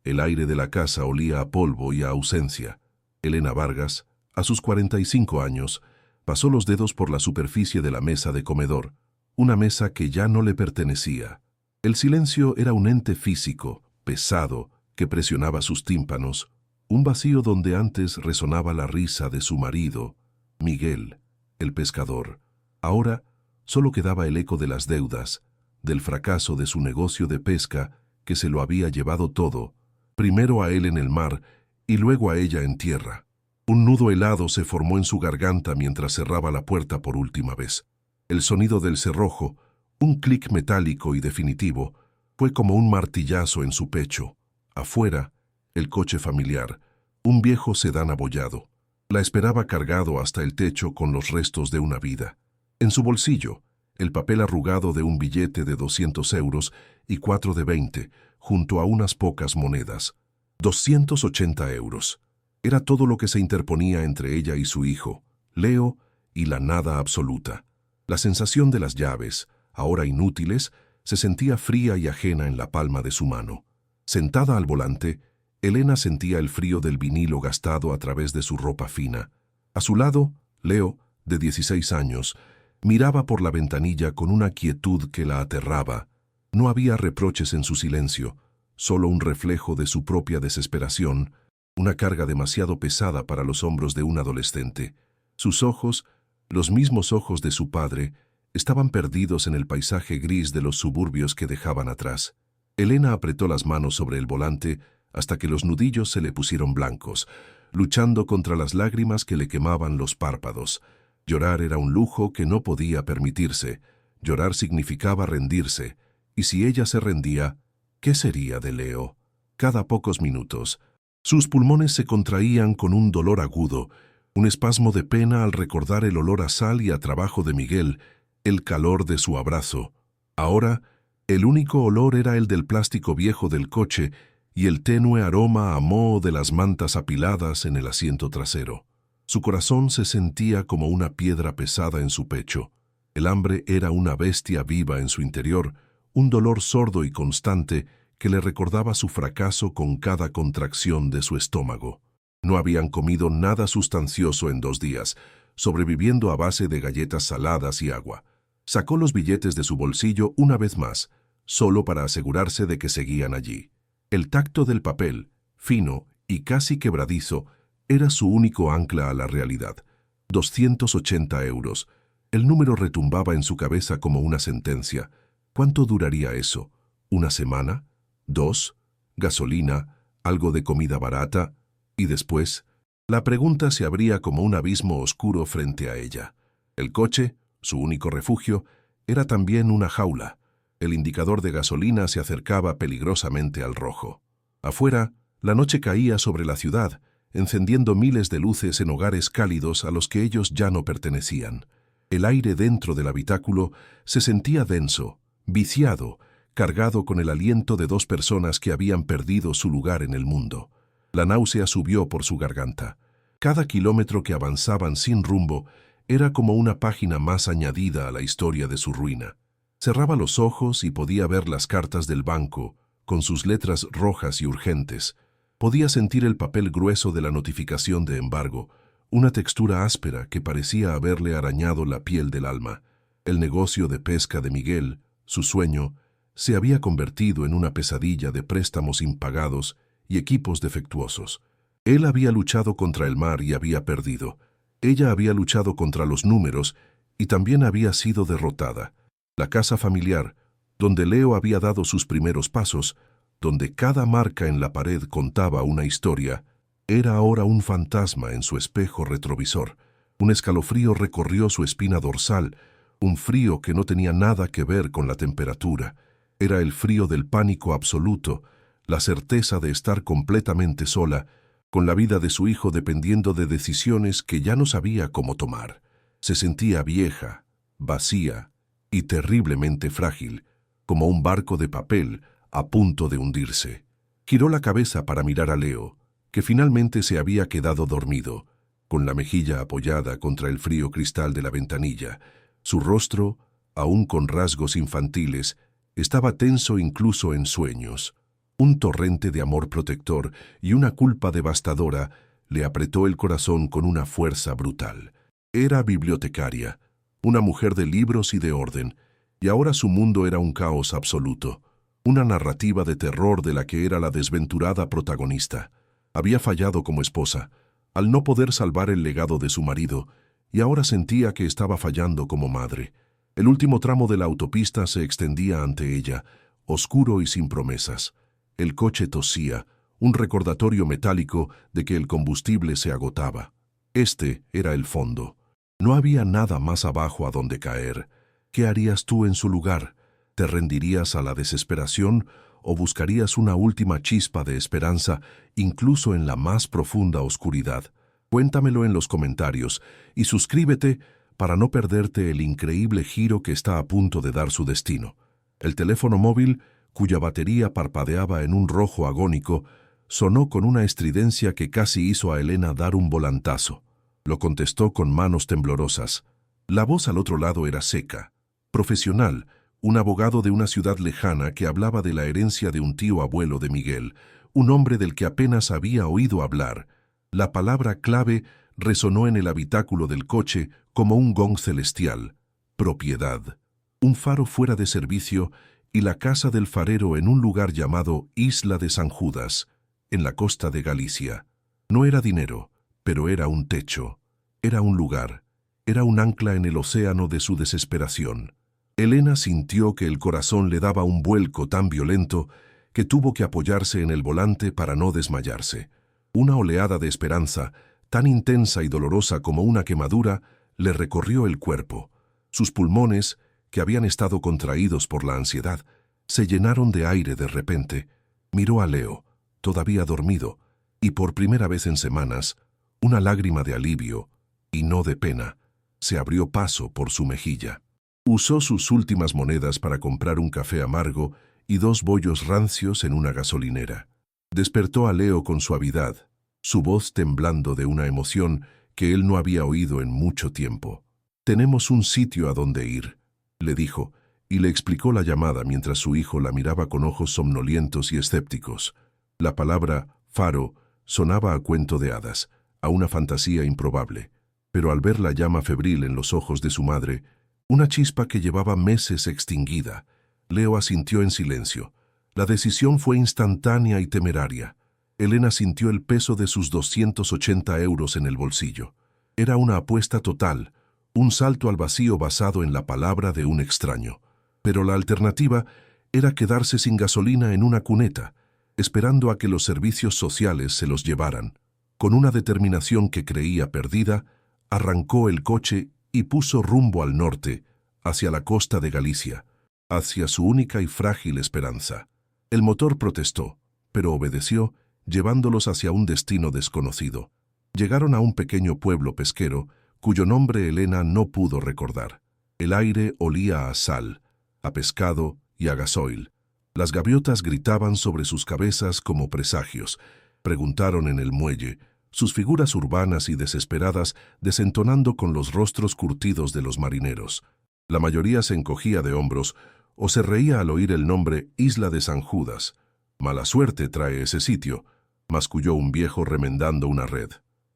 El aire de la casa olía a polvo y a ausencia. Elena Vargas, a sus 45 años, pasó los dedos por la superficie de la mesa de comedor, una mesa que ya no le pertenecía. El silencio era un ente físico, pesado, que presionaba sus tímpanos, un vacío donde antes resonaba la risa de su marido, Miguel, el pescador. Ahora solo quedaba el eco de las deudas, del fracaso de su negocio de pesca que se lo había llevado todo, primero a él en el mar y luego a ella en tierra. Un nudo helado se formó en su garganta mientras cerraba la puerta por última vez. El sonido del cerrojo, un clic metálico y definitivo, fue como un martillazo en su pecho. Afuera, el coche familiar, un viejo sedán abollado. La esperaba cargado hasta el techo con los restos de una vida. En su bolsillo, el papel arrugado de un billete de 200 euros y 4 de 20, junto a unas pocas monedas. 280 euros. Era todo lo que se interponía entre ella y su hijo, Leo, y la nada absoluta. La sensación de las llaves, ahora inútiles, se sentía fría y ajena en la palma de su mano. Sentada al volante, Elena sentía el frío del vinilo gastado a través de su ropa fina. A su lado, Leo, de 16 años, miraba por la ventanilla con una quietud que la aterraba. No había reproches en su silencio, solo un reflejo de su propia desesperación, una carga demasiado pesada para los hombros de un adolescente. Sus ojos, los mismos ojos de su padre, estaban perdidos en el paisaje gris de los suburbios que dejaban atrás. Elena apretó las manos sobre el volante hasta que los nudillos se le pusieron blancos, luchando contra las lágrimas que le quemaban los párpados. Llorar era un lujo que no podía permitirse. Llorar significaba rendirse, y si ella se rendía, ¿qué sería de Leo? Cada pocos minutos, sus pulmones se contraían con un dolor agudo, un espasmo de pena al recordar el olor a sal y a trabajo de Miguel, el calor de su abrazo. Ahora, el único olor era el del plástico viejo del coche y el tenue aroma a moho de las mantas apiladas en el asiento trasero. Su corazón se sentía como una piedra pesada en su pecho. El hambre era una bestia viva en su interior, un dolor sordo y constante que le recordaba su fracaso con cada contracción de su estómago. No habían comido nada sustancioso en 2 días, sobreviviendo a base de galletas saladas y agua. Sacó los billetes de su bolsillo una vez más, solo para asegurarse de que seguían allí. El tacto del papel, fino y casi quebradizo, era su único ancla a la realidad. 280 euros. El número retumbaba en su cabeza como una sentencia. ¿Cuánto duraría eso? ¿Una semana? 2, gasolina, algo de comida barata, y después, la pregunta se abría como un abismo oscuro frente a ella. El coche, su único refugio, era también una jaula. El indicador de gasolina se acercaba peligrosamente al rojo. Afuera, la noche caía sobre la ciudad, encendiendo miles de luces en hogares cálidos a los que ellos ya no pertenecían. El aire dentro del habitáculo se sentía denso, viciado, cargado con el aliento de 2 personas que habían perdido su lugar en el mundo. La náusea subió por su garganta. Cada kilómetro que avanzaban sin rumbo era como una página más añadida a la historia de su ruina. Cerraba los ojos y podía ver las cartas del banco, con sus letras rojas y urgentes. Podía sentir el papel grueso de la notificación de embargo, una textura áspera que parecía haberle arañado la piel del alma. El negocio de pesca de Miguel, su sueño, se había convertido en una pesadilla de préstamos impagados y equipos defectuosos. Él había luchado contra el mar y había perdido. Ella había luchado contra los números y también había sido derrotada. La casa familiar, donde Leo había dado sus primeros pasos, donde cada marca en la pared contaba una historia, era ahora un fantasma en su espejo retrovisor. Un escalofrío recorrió su espina dorsal, un frío que no tenía nada que ver con la temperatura. Era el frío del pánico absoluto, la certeza de estar completamente sola, con la vida de su hijo dependiendo de decisiones que ya no sabía cómo tomar. Se sentía vieja, vacía y terriblemente frágil, como un barco de papel a punto de hundirse. Giró la cabeza para mirar a Leo, que finalmente se había quedado dormido, con la mejilla apoyada contra el frío cristal de la ventanilla. Su rostro, aún con rasgos infantiles, estaba tenso incluso en sueños. Un torrente de amor protector y una culpa devastadora le apretó el corazón con una fuerza brutal. Era bibliotecaria, una mujer de libros y de orden, y ahora su mundo era un caos absoluto, una narrativa de terror de la que era la desventurada protagonista. Había fallado como esposa, al no poder salvar el legado de su marido, y ahora sentía que estaba fallando como madre. El último tramo de la autopista se extendía ante ella, oscuro y sin promesas. El coche tosía, un recordatorio metálico de que el combustible se agotaba. Este era el fondo. No había nada más abajo a donde caer. ¿Qué harías tú en su lugar? ¿Te rendirías a la desesperación o buscarías una última chispa de esperanza, incluso en la más profunda oscuridad? Cuéntamelo en los comentarios y suscríbete para no perderte el increíble giro que está a punto de dar su destino. El teléfono móvil, cuya batería parpadeaba en un rojo agónico, sonó con una estridencia que casi hizo a Elena dar un volantazo. Lo contestó con manos temblorosas. La voz al otro lado era seca, profesional, un abogado de una ciudad lejana que hablaba de la herencia de un tío abuelo de Miguel, un hombre del que apenas había oído hablar. La palabra clave resonó en el habitáculo del coche como un gong celestial. Propiedad. Un faro fuera de servicio y la casa del farero en un lugar llamado Isla de San Judas, en la costa de Galicia. No era dinero, pero era un techo, era un lugar, era un ancla en el océano de su desesperación. Elena sintió que el corazón le daba un vuelco tan violento que tuvo que apoyarse en el volante para no desmayarse. Una oleada de esperanza, tan intensa y dolorosa como una quemadura, le recorrió el cuerpo. Sus pulmones, que habían estado contraídos por la ansiedad, se llenaron de aire de repente. Miró a Leo, todavía dormido, y por primera vez en semanas, una lágrima de alivio, y no de pena, se abrió paso por su mejilla. Usó sus últimas monedas para comprar un café amargo y 2 bollos rancios en una gasolinera. Despertó a Leo con suavidad, su voz temblando de una emoción que él no había oído en mucho tiempo. «Tenemos un sitio a donde ir», le dijo, y le explicó la llamada mientras su hijo la miraba con ojos somnolientos y escépticos. La palabra «faro» sonaba a cuento de hadas, a una fantasía improbable, pero al ver la llama febril en los ojos de su madre, una chispa que llevaba meses extinguida, Leo asintió en silencio. La decisión fue instantánea y temeraria. Elena sintió el peso de sus 280 euros en el bolsillo. Era una apuesta total, un salto al vacío basado en la palabra de un extraño. Pero la alternativa era quedarse sin gasolina en una cuneta, esperando a que los servicios sociales se los llevaran. Con una determinación que creía perdida, arrancó el coche y puso rumbo al norte, hacia la costa de Galicia, hacia su única y frágil esperanza. El motor protestó, pero obedeció, llevándolos hacia un destino desconocido. Llegaron a un pequeño pueblo pesquero, cuyo nombre Elena no pudo recordar. El aire olía a sal, a pescado y a gasoil. Las gaviotas gritaban sobre sus cabezas como presagios. Preguntaron en el muelle, sus figuras urbanas y desesperadas desentonando con los rostros curtidos de los marineros. La mayoría se encogía de hombros o se reía al oír el nombre Isla de San Judas. «Mala suerte trae ese sitio», masculló un viejo remendando una red.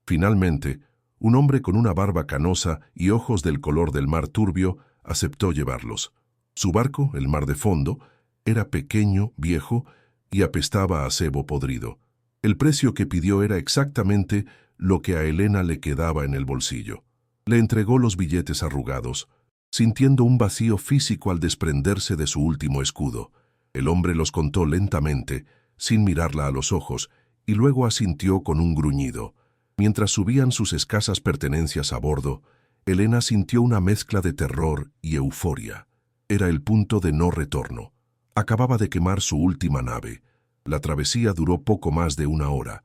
Finalmente, un hombre con una barba canosa y ojos del color del mar turbio aceptó llevarlos. Su barco, el Mar de Fondo, era pequeño, viejo y apestaba a cebo podrido. El precio que pidió era exactamente lo que a Elena le quedaba en el bolsillo. Le entregó los billetes arrugados, sintiendo un vacío físico al desprenderse de su último escudo. El hombre los contó lentamente, sin mirarla a los ojos, y luego asintió con un gruñido. Mientras subían sus escasas pertenencias a bordo, Elena sintió una mezcla de terror y euforia. Era el punto de no retorno. Acababa de quemar su última nave. La travesía duró poco más de una hora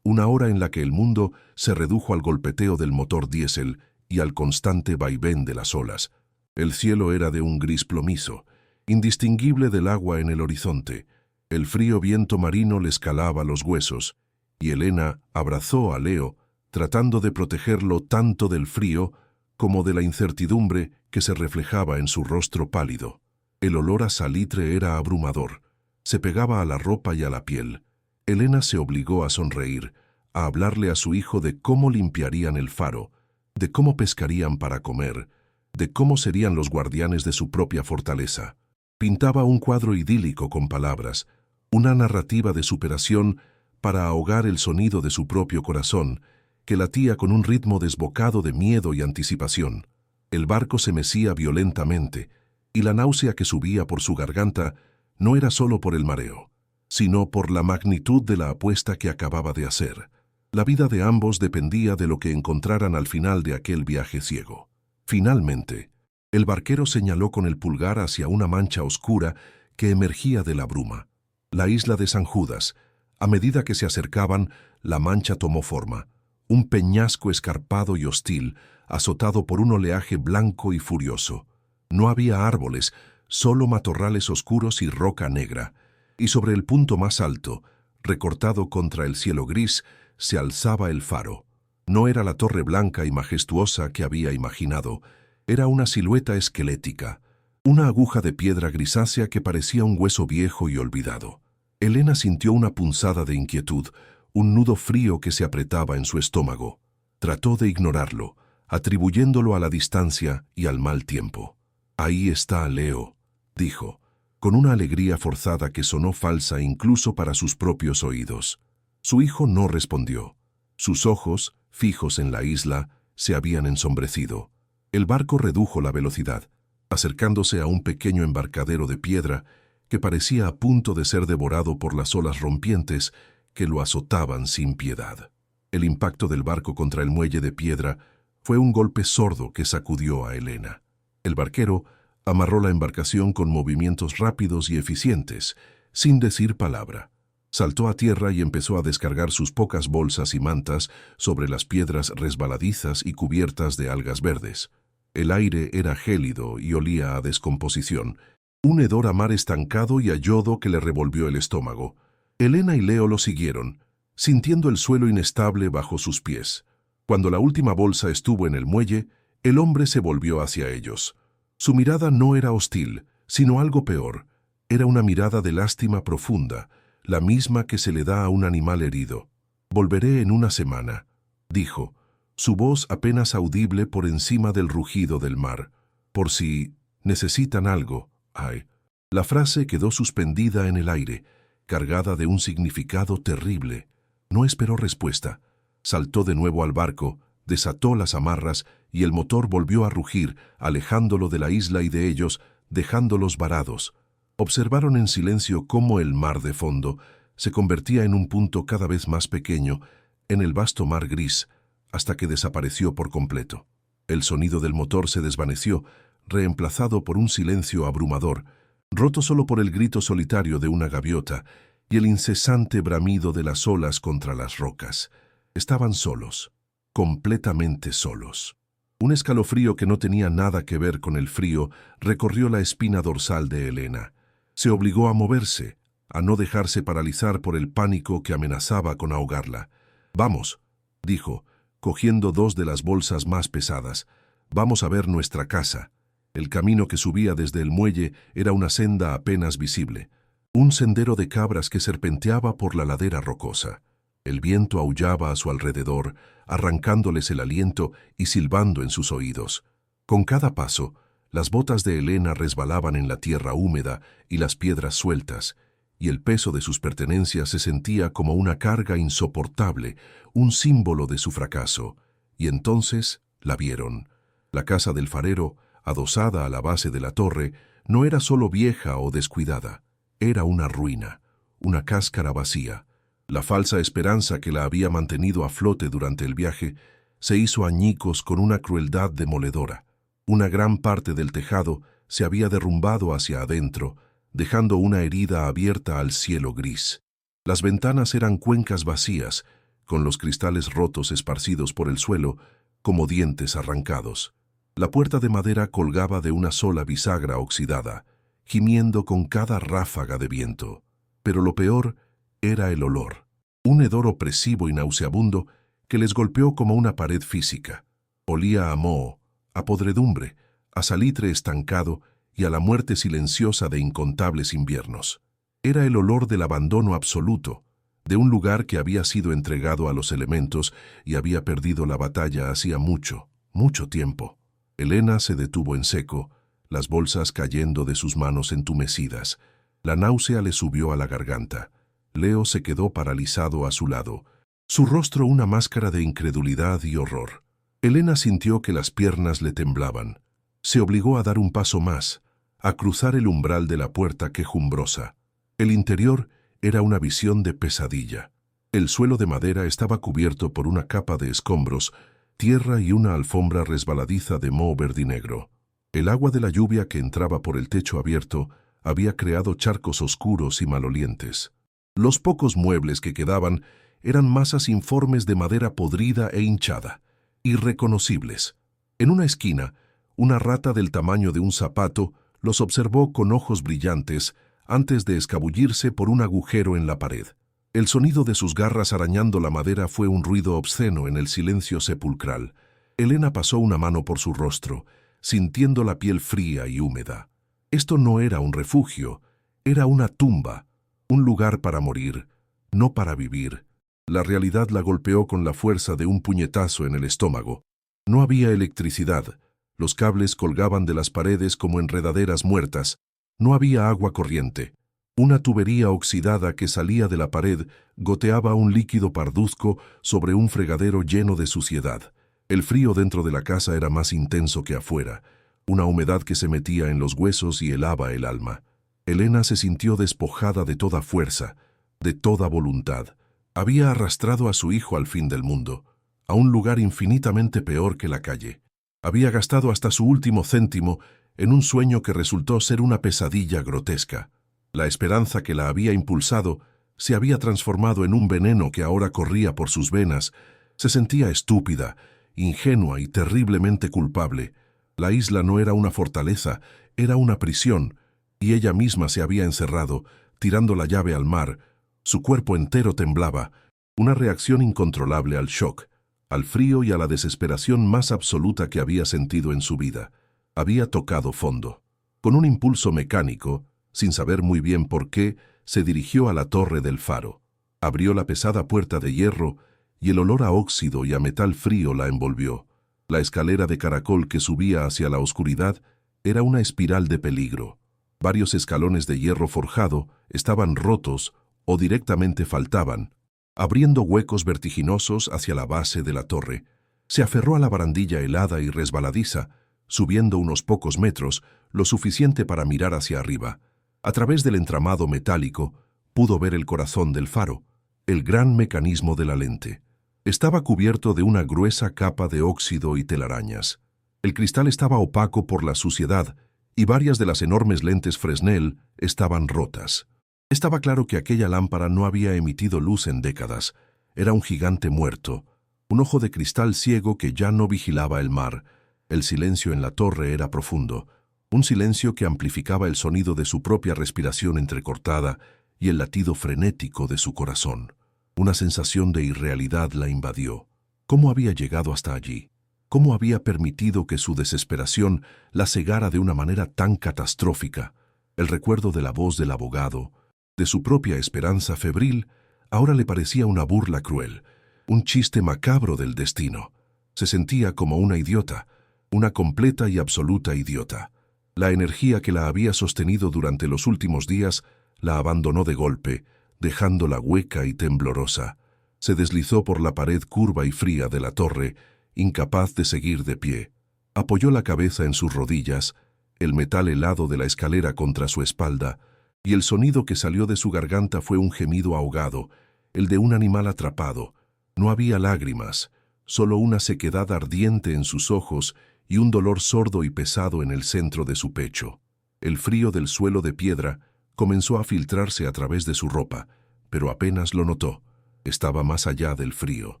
en la que el mundo se redujo al golpeteo del motor diésel y al constante vaivén de las olas. El cielo era de un gris plomizo, indistinguible del agua en el horizonte. El frío viento marino les calaba los huesos, y Elena abrazó a Leo, tratando de protegerlo tanto del frío como de la incertidumbre que se reflejaba en su rostro pálido. El olor a salitre era abrumador. Se pegaba a la ropa y a la piel. Elena se obligó a sonreír, a hablarle a su hijo de cómo limpiarían el faro, de cómo pescarían para comer, de cómo serían los guardianes de su propia fortaleza. Pintaba un cuadro idílico con palabras, una narrativa de superación para ahogar el sonido de su propio corazón, que latía con un ritmo desbocado de miedo y anticipación. El barco se mecía violentamente, y la náusea que subía por su garganta no era solo por el mareo, sino por la magnitud de la apuesta que acababa de hacer. La vida de ambos dependía de lo que encontraran al final de aquel viaje ciego. Finalmente, el barquero señaló con el pulgar hacia una mancha oscura que emergía de la bruma. La isla de San Judas. A medida que se acercaban, la mancha tomó forma. Un peñasco escarpado y hostil, azotado por un oleaje blanco y furioso. No había árboles, solo matorrales oscuros y roca negra. Y sobre el punto más alto, recortado contra el cielo gris, se alzaba el faro. No era la torre blanca y majestuosa que había imaginado. Era una silueta esquelética, una aguja de piedra grisácea que parecía un hueso viejo y olvidado. Elena sintió una punzada de inquietud, un nudo frío que se apretaba en su estómago. Trató de ignorarlo, atribuyéndolo a la distancia y al mal tiempo. «Ahí está Leo», dijo, con una alegría forzada que sonó falsa incluso para sus propios oídos. Su hijo no respondió. Sus ojos, fijos en la isla, se habían ensombrecido. El barco redujo la velocidad, acercándose a un pequeño embarcadero de piedra que parecía a punto de ser devorado por las olas rompientes que lo azotaban sin piedad. El impacto del barco contra el muelle de piedra fue un golpe sordo que sacudió a Elena. El barquero amarró la embarcación con movimientos rápidos y eficientes, sin decir palabra. Saltó a tierra y empezó a descargar sus pocas bolsas y mantas sobre las piedras resbaladizas y cubiertas de algas verdes. El aire era gélido y olía a descomposición, un hedor a mar estancado y a yodo que le revolvió el estómago. Elena y Leo lo siguieron, sintiendo el suelo inestable bajo sus pies. Cuando la última bolsa estuvo en el muelle, el hombre se volvió hacia ellos. Su mirada no era hostil, sino algo peor. Era una mirada de lástima profunda, la misma que se le da a un animal herido. «Volveré en una semana», dijo, su voz apenas audible por encima del rugido del mar. «Por si necesitan algo, ay». La frase quedó suspendida en el aire, cargada de un significado terrible. No esperó respuesta. Saltó de nuevo al barco, desató las amarras y el motor volvió a rugir, alejándolo de la isla y de ellos, dejándolos varados. Observaron en silencio cómo el mar de fondo se convertía en un punto cada vez más pequeño en el vasto mar gris, hasta que desapareció por completo. El sonido del motor se desvaneció, reemplazado por un silencio abrumador, roto solo por el grito solitario de una gaviota y el incesante bramido de las olas contra las rocas. Estaban solos, completamente solos. Un escalofrío que no tenía nada que ver con el frío recorrió la espina dorsal de Elena. Se obligó a moverse, a no dejarse paralizar por el pánico que amenazaba con ahogarla. «Vamos», dijo, cogiendo dos de las bolsas más pesadas. «Vamos a ver nuestra casa». El camino que subía desde el muelle era una senda apenas visible, un sendero de cabras que serpenteaba por la ladera rocosa. El viento aullaba a su alrededor, arrancándoles el aliento y silbando en sus oídos. Con cada paso, las botas de Elena resbalaban en la tierra húmeda y las piedras sueltas, y el peso de sus pertenencias se sentía como una carga insoportable, un símbolo de su fracaso. Y entonces la vieron. La casa del farero, adosada a la base de la torre, no era solo vieja o descuidada, era una ruina, una cáscara vacía. La falsa esperanza que la había mantenido a flote durante el viaje se hizo añicos con una crueldad demoledora. Una gran parte del tejado se había derrumbado hacia adentro, dejando una herida abierta al cielo gris. Las ventanas eran cuencas vacías, con los cristales rotos esparcidos por el suelo, como dientes arrancados. La puerta de madera colgaba de una sola bisagra oxidada, gimiendo con cada ráfaga de viento. Pero lo peor era el olor, un hedor opresivo y nauseabundo que les golpeó como una pared física. Olía a moho, a podredumbre, a salitre estancado y a la muerte silenciosa de incontables inviernos. Era el olor del abandono absoluto, de un lugar que había sido entregado a los elementos y había perdido la batalla hacía mucho, mucho tiempo. Elena se detuvo en seco, las bolsas cayendo de sus manos entumecidas. La náusea le subió a la garganta. Leo se quedó paralizado a su lado, su rostro una máscara de incredulidad y horror. Elena sintió que las piernas le temblaban. Se obligó a dar un paso más, a cruzar el umbral de la puerta quejumbrosa. El interior era una visión de pesadilla. El suelo de madera estaba cubierto por una capa de escombros, tierra y una alfombra resbaladiza de moho verdinegro. El agua de la lluvia que entraba por el techo abierto había creado charcos oscuros y malolientes. Los pocos muebles que quedaban eran masas informes de madera podrida e hinchada, irreconocibles. En una esquina, una rata del tamaño de un zapato los observó con ojos brillantes antes de escabullirse por un agujero en la pared. El sonido de sus garras arañando la madera fue un ruido obsceno en el silencio sepulcral. Elena pasó una mano por su rostro, sintiendo la piel fría y húmeda. Esto no era un refugio, era una tumba, un lugar para morir, no para vivir. La realidad la golpeó con la fuerza de un puñetazo en el estómago. No había electricidad, los cables colgaban de las paredes como enredaderas muertas, no había agua corriente. Una tubería oxidada que salía de la pared goteaba un líquido parduzco sobre un fregadero lleno de suciedad. El frío dentro de la casa era más intenso que afuera, una humedad que se metía en los huesos y helaba el alma. Elena se sintió despojada de toda fuerza, de toda voluntad. Había arrastrado a su hijo al fin del mundo, a un lugar infinitamente peor que la calle. Había gastado hasta su último céntimo en un sueño que resultó ser una pesadilla grotesca. La esperanza que la había impulsado se había transformado en un veneno que ahora corría por sus venas. Se sentía estúpida, ingenua y terriblemente culpable. La isla no era una fortaleza, era una prisión, y ella misma se había encerrado, tirando la llave al mar. Su cuerpo entero temblaba, una reacción incontrolable al shock, al frío y a la desesperación más absoluta que había sentido en su vida. Había tocado fondo. Con un impulso mecánico, sin saber muy bien por qué, se dirigió a la torre del faro. Abrió la pesada puerta de hierro y el olor a óxido y a metal frío la envolvió. La escalera de caracol que subía hacia la oscuridad era una espiral de peligro. Varios escalones de hierro forjado estaban rotos o directamente faltaban, abriendo huecos vertiginosos hacia la base de la torre. Se aferró a la barandilla helada y resbaladiza, subiendo unos pocos metros, lo suficiente para mirar hacia arriba. A través del entramado metálico, pudo ver el corazón del faro, el gran mecanismo de la lente. Estaba cubierto de una gruesa capa de óxido y telarañas. El cristal estaba opaco por la suciedad y varias de las enormes lentes Fresnel estaban rotas. Estaba claro que aquella lámpara no había emitido luz en décadas. Era un gigante muerto, un ojo de cristal ciego que ya no vigilaba el mar. El silencio en la torre era profundo, un silencio que amplificaba el sonido de su propia respiración entrecortada y el latido frenético de su corazón. Una sensación de irrealidad la invadió. ¿Cómo había llegado hasta allí? ¿Cómo había permitido que su desesperación la cegara de una manera tan catastrófica? El recuerdo de la voz del abogado, de su propia esperanza febril, ahora le parecía una burla cruel, un chiste macabro del destino. Se sentía como una idiota, una completa y absoluta idiota. La energía que la había sostenido durante los últimos días la abandonó de golpe, dejándola hueca y temblorosa. Se deslizó por la pared curva y fría de la torre, incapaz de seguir de pie. Apoyó la cabeza en sus rodillas, el metal helado de la escalera contra su espalda, y el sonido que salió de su garganta fue un gemido ahogado, el de un animal atrapado. No había lágrimas, solo una sequedad ardiente en sus ojos y un dolor sordo y pesado en el centro de su pecho. El frío del suelo de piedra comenzó a filtrarse a través de su ropa, pero apenas lo notó. Estaba más allá del frío.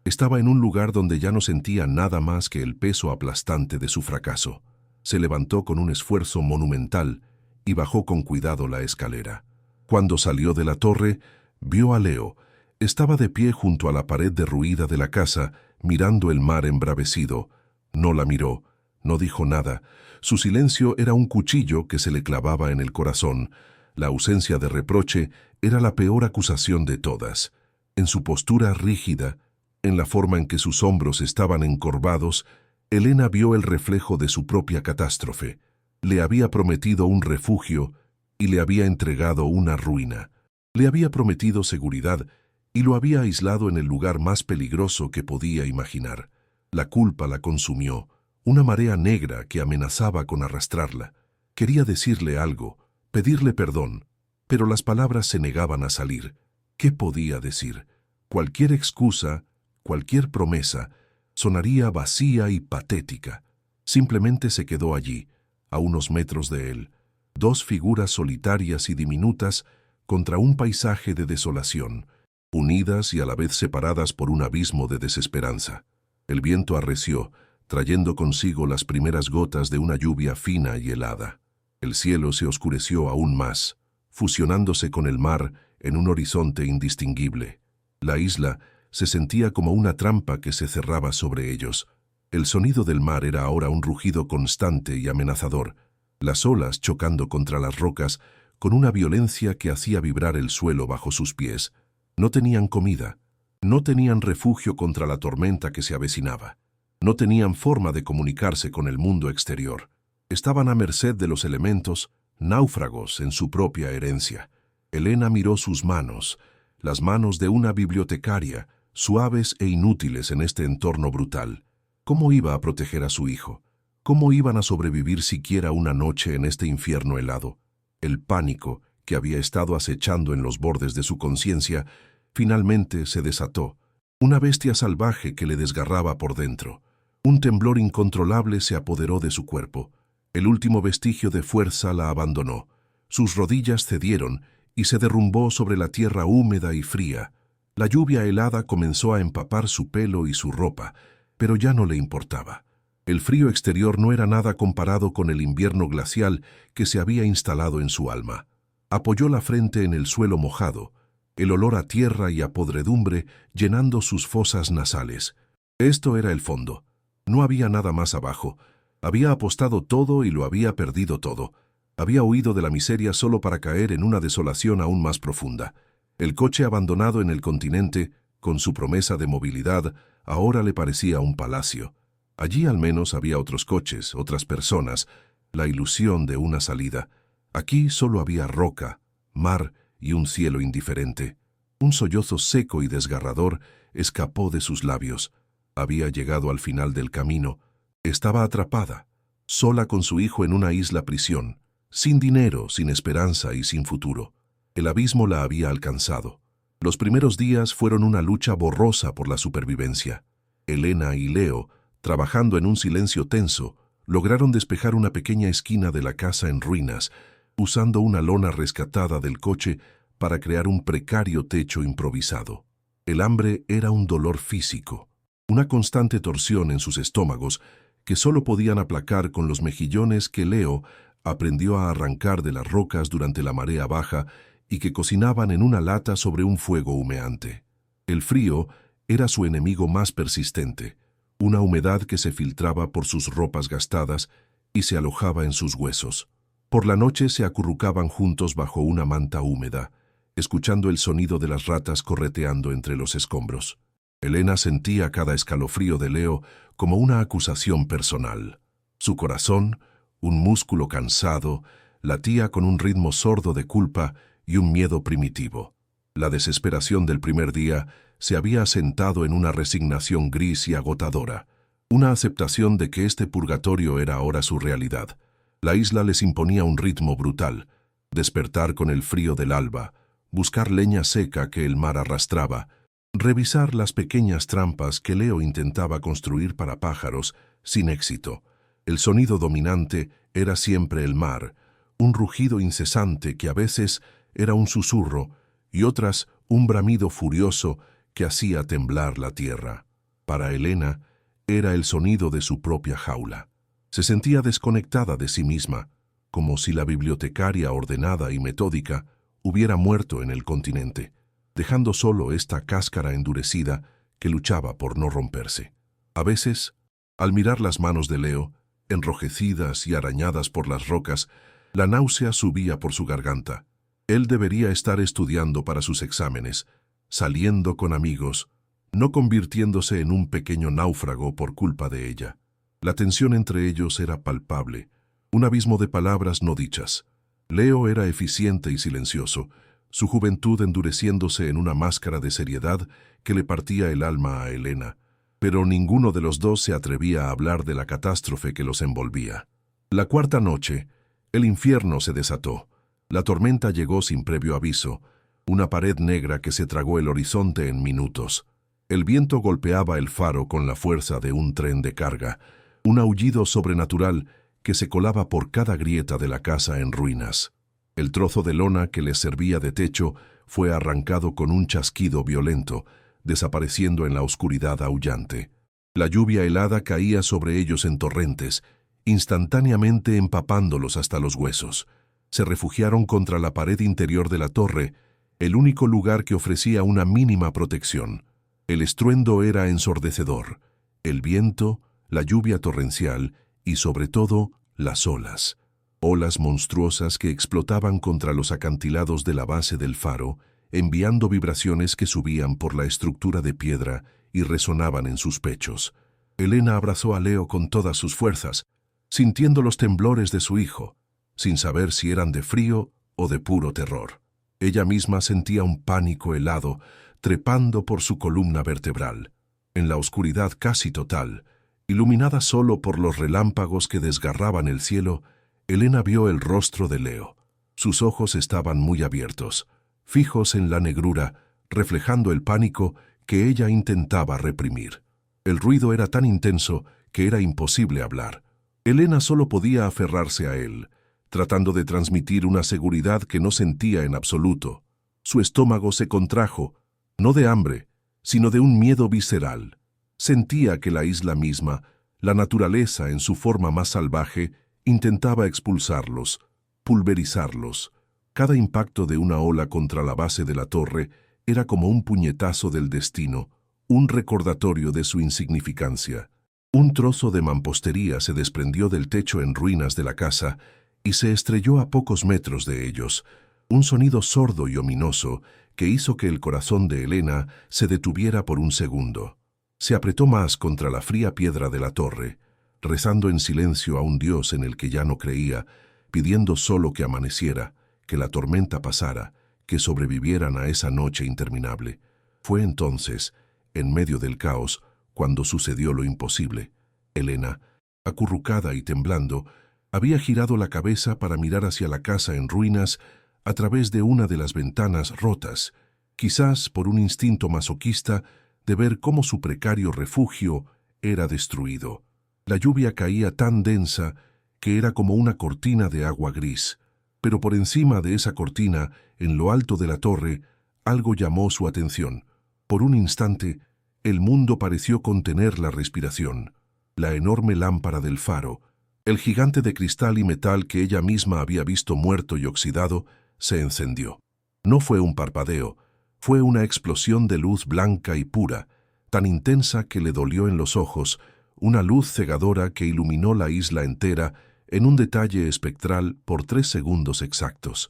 Estaba en un lugar donde ya no sentía nada más que el peso aplastante de su fracaso. Se levantó con un esfuerzo monumental y bajó con cuidado la escalera. Cuando salió de la torre, vio a Leo. Estaba de pie junto a la pared derruida de la casa, mirando el mar embravecido. No la miró, no dijo nada. Su silencio era un cuchillo que se le clavaba en el corazón. La ausencia de reproche era la peor acusación de todas. En su postura rígida, en la forma en que sus hombros estaban encorvados, Elena vio el reflejo de su propia catástrofe. Le había prometido un refugio y le había entregado una ruina. Le había prometido seguridad y lo había aislado en el lugar más peligroso que podía imaginar. La culpa la consumió, una marea negra que amenazaba con arrastrarla. Quería decirle algo, pedirle perdón, pero las palabras se negaban a salir. ¿Qué podía decir? Cualquier excusa, cualquier promesa, sonaría vacía y patética. Simplemente se quedó allí, a unos metros de él, dos figuras solitarias y diminutas contra un paisaje de desolación, unidas y a la vez separadas por un abismo de desesperanza. El viento arreció, trayendo consigo las primeras gotas de una lluvia fina y helada. El cielo se oscureció aún más, fusionándose con el mar en un horizonte indistinguible. La isla se sentía como una trampa que se cerraba sobre ellos. El sonido del mar era ahora un rugido constante y amenazador, las olas chocando contra las rocas con una violencia que hacía vibrar el suelo bajo sus pies. No tenían comida, no tenían refugio contra la tormenta que se avecinaba, no tenían forma de comunicarse con el mundo exterior. Estaban a merced de los elementos, náufragos en su propia herencia. Elena miró sus manos, las manos de una bibliotecaria, suaves e inútiles en este entorno brutal. ¿Cómo iba a proteger a su hijo? ¿Cómo iban a sobrevivir siquiera una noche en este infierno helado? El pánico, que había estado acechando en los bordes de su conciencia, finalmente se desató. Una bestia salvaje que le desgarraba por dentro. Un temblor incontrolable se apoderó de su cuerpo. El último vestigio de fuerza la abandonó. Sus rodillas cedieron y se derrumbó sobre la tierra húmeda y fría. La lluvia helada comenzó a empapar su pelo y su ropa, pero ya no le importaba. El frío exterior no era nada comparado con el invierno glacial que se había instalado en su alma. Apoyó la frente en el suelo mojado, el olor a tierra y a podredumbre llenando sus fosas nasales. Esto era el fondo. No había nada más abajo. Había apostado todo y lo había perdido todo. Había huido de la miseria solo para caer en una desolación aún más profunda. El coche abandonado en el continente, con su promesa de movilidad, ahora le parecía un palacio. Allí al menos había otros coches, otras personas, la ilusión de una salida. Aquí solo había roca, mar y un cielo indiferente. Un sollozo seco y desgarrador escapó de sus labios. Había llegado al final del camino. Estaba atrapada, sola con su hijo en una isla prisión, sin dinero, sin esperanza y sin futuro. El abismo la había alcanzado. Los primeros días fueron una lucha borrosa por la supervivencia. Elena y Leo, trabajando en un silencio tenso, lograron despejar una pequeña esquina de la casa en ruinas, usando una lona rescatada del coche para crear un precario techo improvisado. El hambre era un dolor físico, una constante torsión en sus estómagos que solo podían aplacar con los mejillones que Leo aprendió a arrancar de las rocas durante la marea baja y que cocinaban en una lata sobre un fuego humeante. El frío era su enemigo más persistente, una humedad que se filtraba por sus ropas gastadas y se alojaba en sus huesos. Por la noche se acurrucaban juntos bajo una manta húmeda, escuchando el sonido de las ratas correteando entre los escombros. Elena sentía cada escalofrío de Leo como una acusación personal. Su corazón, un músculo cansado, latía con un ritmo sordo de culpa y un miedo primitivo. La desesperación del primer día se había asentado en una resignación gris y agotadora, una aceptación de que este purgatorio era ahora su realidad. La isla les imponía un ritmo brutal, despertar con el frío del alba, buscar leña seca que el mar arrastraba, revisar las pequeñas trampas que Leo intentaba construir para pájaros, sin éxito. El sonido dominante era siempre el mar, un rugido incesante que a veces era un susurro y otras un bramido furioso que hacía temblar la tierra. Para Elena era el sonido de su propia jaula. Se sentía desconectada de sí misma, como si la bibliotecaria ordenada y metódica hubiera muerto en el continente, dejando solo esta cáscara endurecida que luchaba por no romperse. A veces, al mirar las manos de Leo, enrojecidas y arañadas por las rocas, la náusea subía por su garganta. Él debería estar estudiando para sus exámenes, saliendo con amigos, no convirtiéndose en un pequeño náufrago por culpa de ella. La tensión entre ellos era palpable, un abismo de palabras no dichas. Leo era eficiente y silencioso, su juventud endureciéndose en una máscara de seriedad que le partía el alma a Elena, pero ninguno de los dos se atrevía a hablar de la catástrofe que los envolvía. La cuarta noche, el infierno se desató. La tormenta llegó sin previo aviso, una pared negra que se tragó el horizonte en minutos. El viento golpeaba el faro con la fuerza de un tren de carga, un aullido sobrenatural que se colaba por cada grieta de la casa en ruinas. El trozo de lona que les servía de techo fue arrancado con un chasquido violento, desapareciendo en la oscuridad aullante. La lluvia helada caía sobre ellos en torrentes, instantáneamente empapándolos hasta los huesos. Se refugiaron contra la pared interior de la torre, el único lugar que ofrecía una mínima protección. El estruendo era ensordecedor, el viento, la lluvia torrencial y, sobre todo, las olas. Olas monstruosas que explotaban contra los acantilados de la base del faro, enviando vibraciones que subían por la estructura de piedra y resonaban en sus pechos. Elena abrazó a Leo con todas sus fuerzas, sintiendo los temblores de su hijo, sin saber si eran de frío o de puro terror. Ella misma sentía un pánico helado, trepando por su columna vertebral. En la oscuridad casi total, iluminada solo por los relámpagos que desgarraban el cielo, Elena vio el rostro de Leo. Sus ojos estaban muy abiertos, fijos en la negrura, reflejando el pánico que ella intentaba reprimir. El ruido era tan intenso que era imposible hablar. Elena solo podía aferrarse a él, tratando de transmitir una seguridad que no sentía en absoluto. Su estómago se contrajo, no de hambre, sino de un miedo visceral. Sentía que la isla misma, la naturaleza en su forma más salvaje, intentaba expulsarlos, pulverizarlos. Cada impacto de una ola contra la base de la torre era como un puñetazo del destino, un recordatorio de su insignificancia. Un trozo de mampostería se desprendió del techo en ruinas de la casa y se estrelló a pocos metros de ellos, un sonido sordo y ominoso que hizo que el corazón de Elena se detuviera por un segundo. Se apretó más contra la fría piedra de la torre, rezando en silencio a un Dios en el que ya no creía, pidiendo solo que amaneciera, que la tormenta pasara, que sobrevivieran a esa noche interminable. Fue entonces, en medio del caos, cuando sucedió lo imposible. Elena, acurrucada y temblando, había girado la cabeza para mirar hacia la casa en ruinas a través de una de las ventanas rotas, quizás por un instinto masoquista de ver cómo su precario refugio era destruido. La lluvia caía tan densa que era como una cortina de agua gris, pero por encima de esa cortina, en lo alto de la torre, algo llamó su atención. Por un instante, el mundo pareció contener la respiración. La enorme lámpara del faro, el gigante de cristal y metal que ella misma había visto muerto y oxidado, se encendió. No fue un parpadeo, fue una explosión de luz blanca y pura, tan intensa que le dolió en los ojos, una luz cegadora que iluminó la isla entera en un detalle espectral por 3 segundos exactos.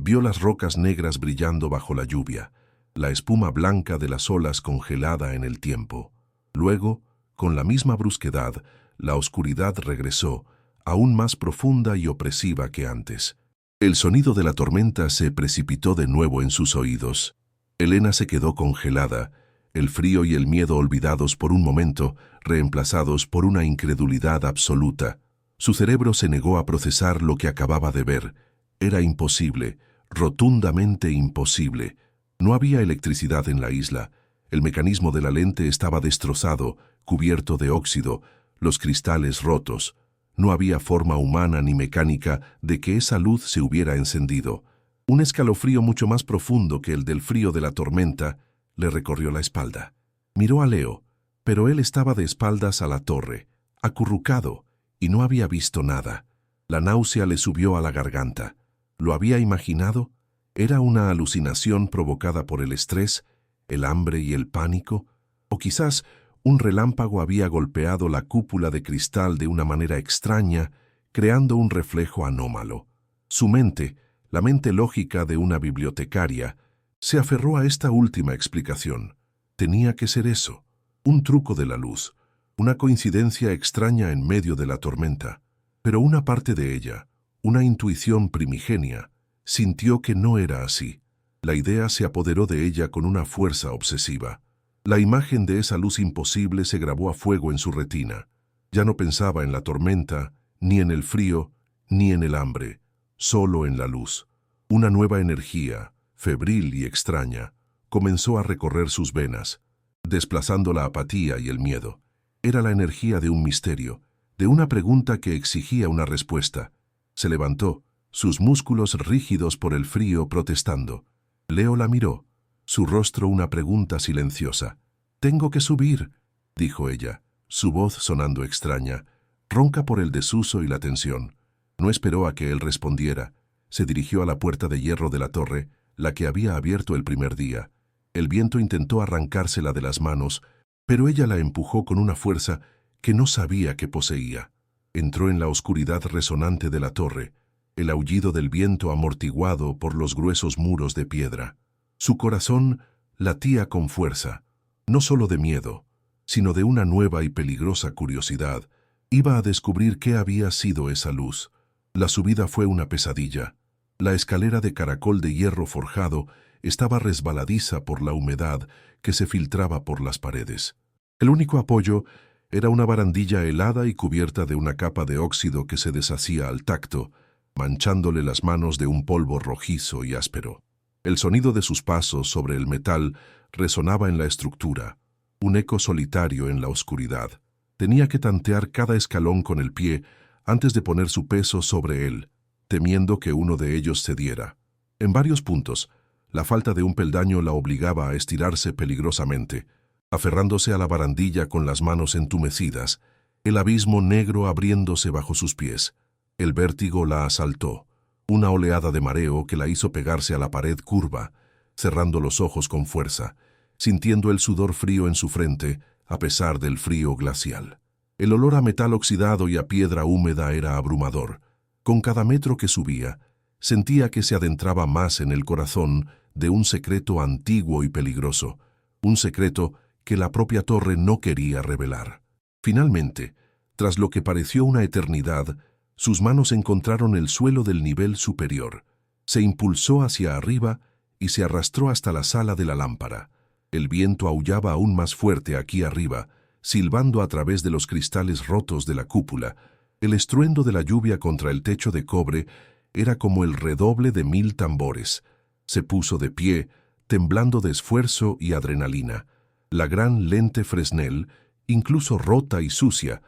Vio las rocas negras brillando bajo la lluvia, la espuma blanca de las olas congelada en el tiempo. Luego, con la misma brusquedad, la oscuridad regresó, aún más profunda y opresiva que antes. El sonido de la tormenta se precipitó de nuevo en sus oídos. Elena se quedó congelada, el frío y el miedo olvidados por un momento, reemplazados por una incredulidad absoluta. Su cerebro se negó a procesar lo que acababa de ver. Era imposible, rotundamente imposible. No había electricidad en la isla. El mecanismo de la lente estaba destrozado, cubierto de óxido, los cristales rotos. No había forma humana ni mecánica de que esa luz se hubiera encendido. Un escalofrío mucho más profundo que el del frío de la tormenta le recorrió la espalda. Miró a Leo, pero él estaba de espaldas a la torre, acurrucado, y no había visto nada. La náusea le subió a la garganta. ¿Lo había imaginado? ¿Era una alucinación provocada por el estrés, el hambre y el pánico? ¿O quizás un relámpago había golpeado la cúpula de cristal de una manera extraña, creando un reflejo anómalo? Su mente, La mente lógica de una bibliotecaria se aferró a esta última explicación. Tenía que ser eso, un truco de la luz, una coincidencia extraña en medio de la tormenta. Pero una parte de ella, una intuición primigenia, sintió que no era así. La idea se apoderó de ella con una fuerza obsesiva. La imagen de esa luz imposible se grabó a fuego en su retina. Ya no pensaba en la tormenta, ni en el frío, ni en el hambre, solo en la luz. Una nueva energía, febril y extraña, comenzó a recorrer sus venas, desplazando la apatía y el miedo. Era la energía de un misterio, de una pregunta que exigía una respuesta. Se levantó, sus músculos rígidos por el frío protestando. Leo la miró, su rostro una pregunta silenciosa. «Tengo que subir», dijo ella, su voz sonando extraña, ronca por el desuso y la tensión. No esperó a que él respondiera. Se dirigió a la puerta de hierro de la torre, la que había abierto el primer día. El viento intentó arrancársela de las manos, pero ella la empujó con una fuerza que no sabía que poseía. Entró en la oscuridad resonante de la torre, el aullido del viento amortiguado por los gruesos muros de piedra. Su corazón latía con fuerza, no solo de miedo, sino de una nueva y peligrosa curiosidad. Iba a descubrir qué había sido esa luz. La subida fue una pesadilla. La escalera de caracol de hierro forjado estaba resbaladiza por la humedad que se filtraba por las paredes. El único apoyo era una barandilla helada y cubierta de una capa de óxido que se deshacía al tacto, manchándole las manos de un polvo rojizo y áspero. El sonido de sus pasos sobre el metal resonaba en la estructura, un eco solitario en la oscuridad. Tenía que tantear cada escalón con el pie antes de poner su peso sobre él, temiendo que uno de ellos cediera. En varios puntos, la falta de un peldaño la obligaba a estirarse peligrosamente, aferrándose a la barandilla con las manos entumecidas, el abismo negro abriéndose bajo sus pies. El vértigo la asaltó, una oleada de mareo que la hizo pegarse a la pared curva, cerrando los ojos con fuerza, sintiendo el sudor frío en su frente, a pesar del frío glacial. El olor a metal oxidado y a piedra húmeda era abrumador. Con cada metro que subía, sentía que se adentraba más en el corazón de un secreto antiguo y peligroso, un secreto que la propia torre no quería revelar. Finalmente, tras lo que pareció una eternidad, sus manos encontraron el suelo del nivel superior. Se impulsó hacia arriba y se arrastró hasta la sala de la lámpara. El viento aullaba aún más fuerte aquí arriba, silbando a través de los cristales rotos de la cúpula. El estruendo de la lluvia contra el techo de cobre era como el redoble de 1000 tambores. Se puso de pie, temblando de esfuerzo y adrenalina. La gran lente Fresnel, incluso rota y sucia,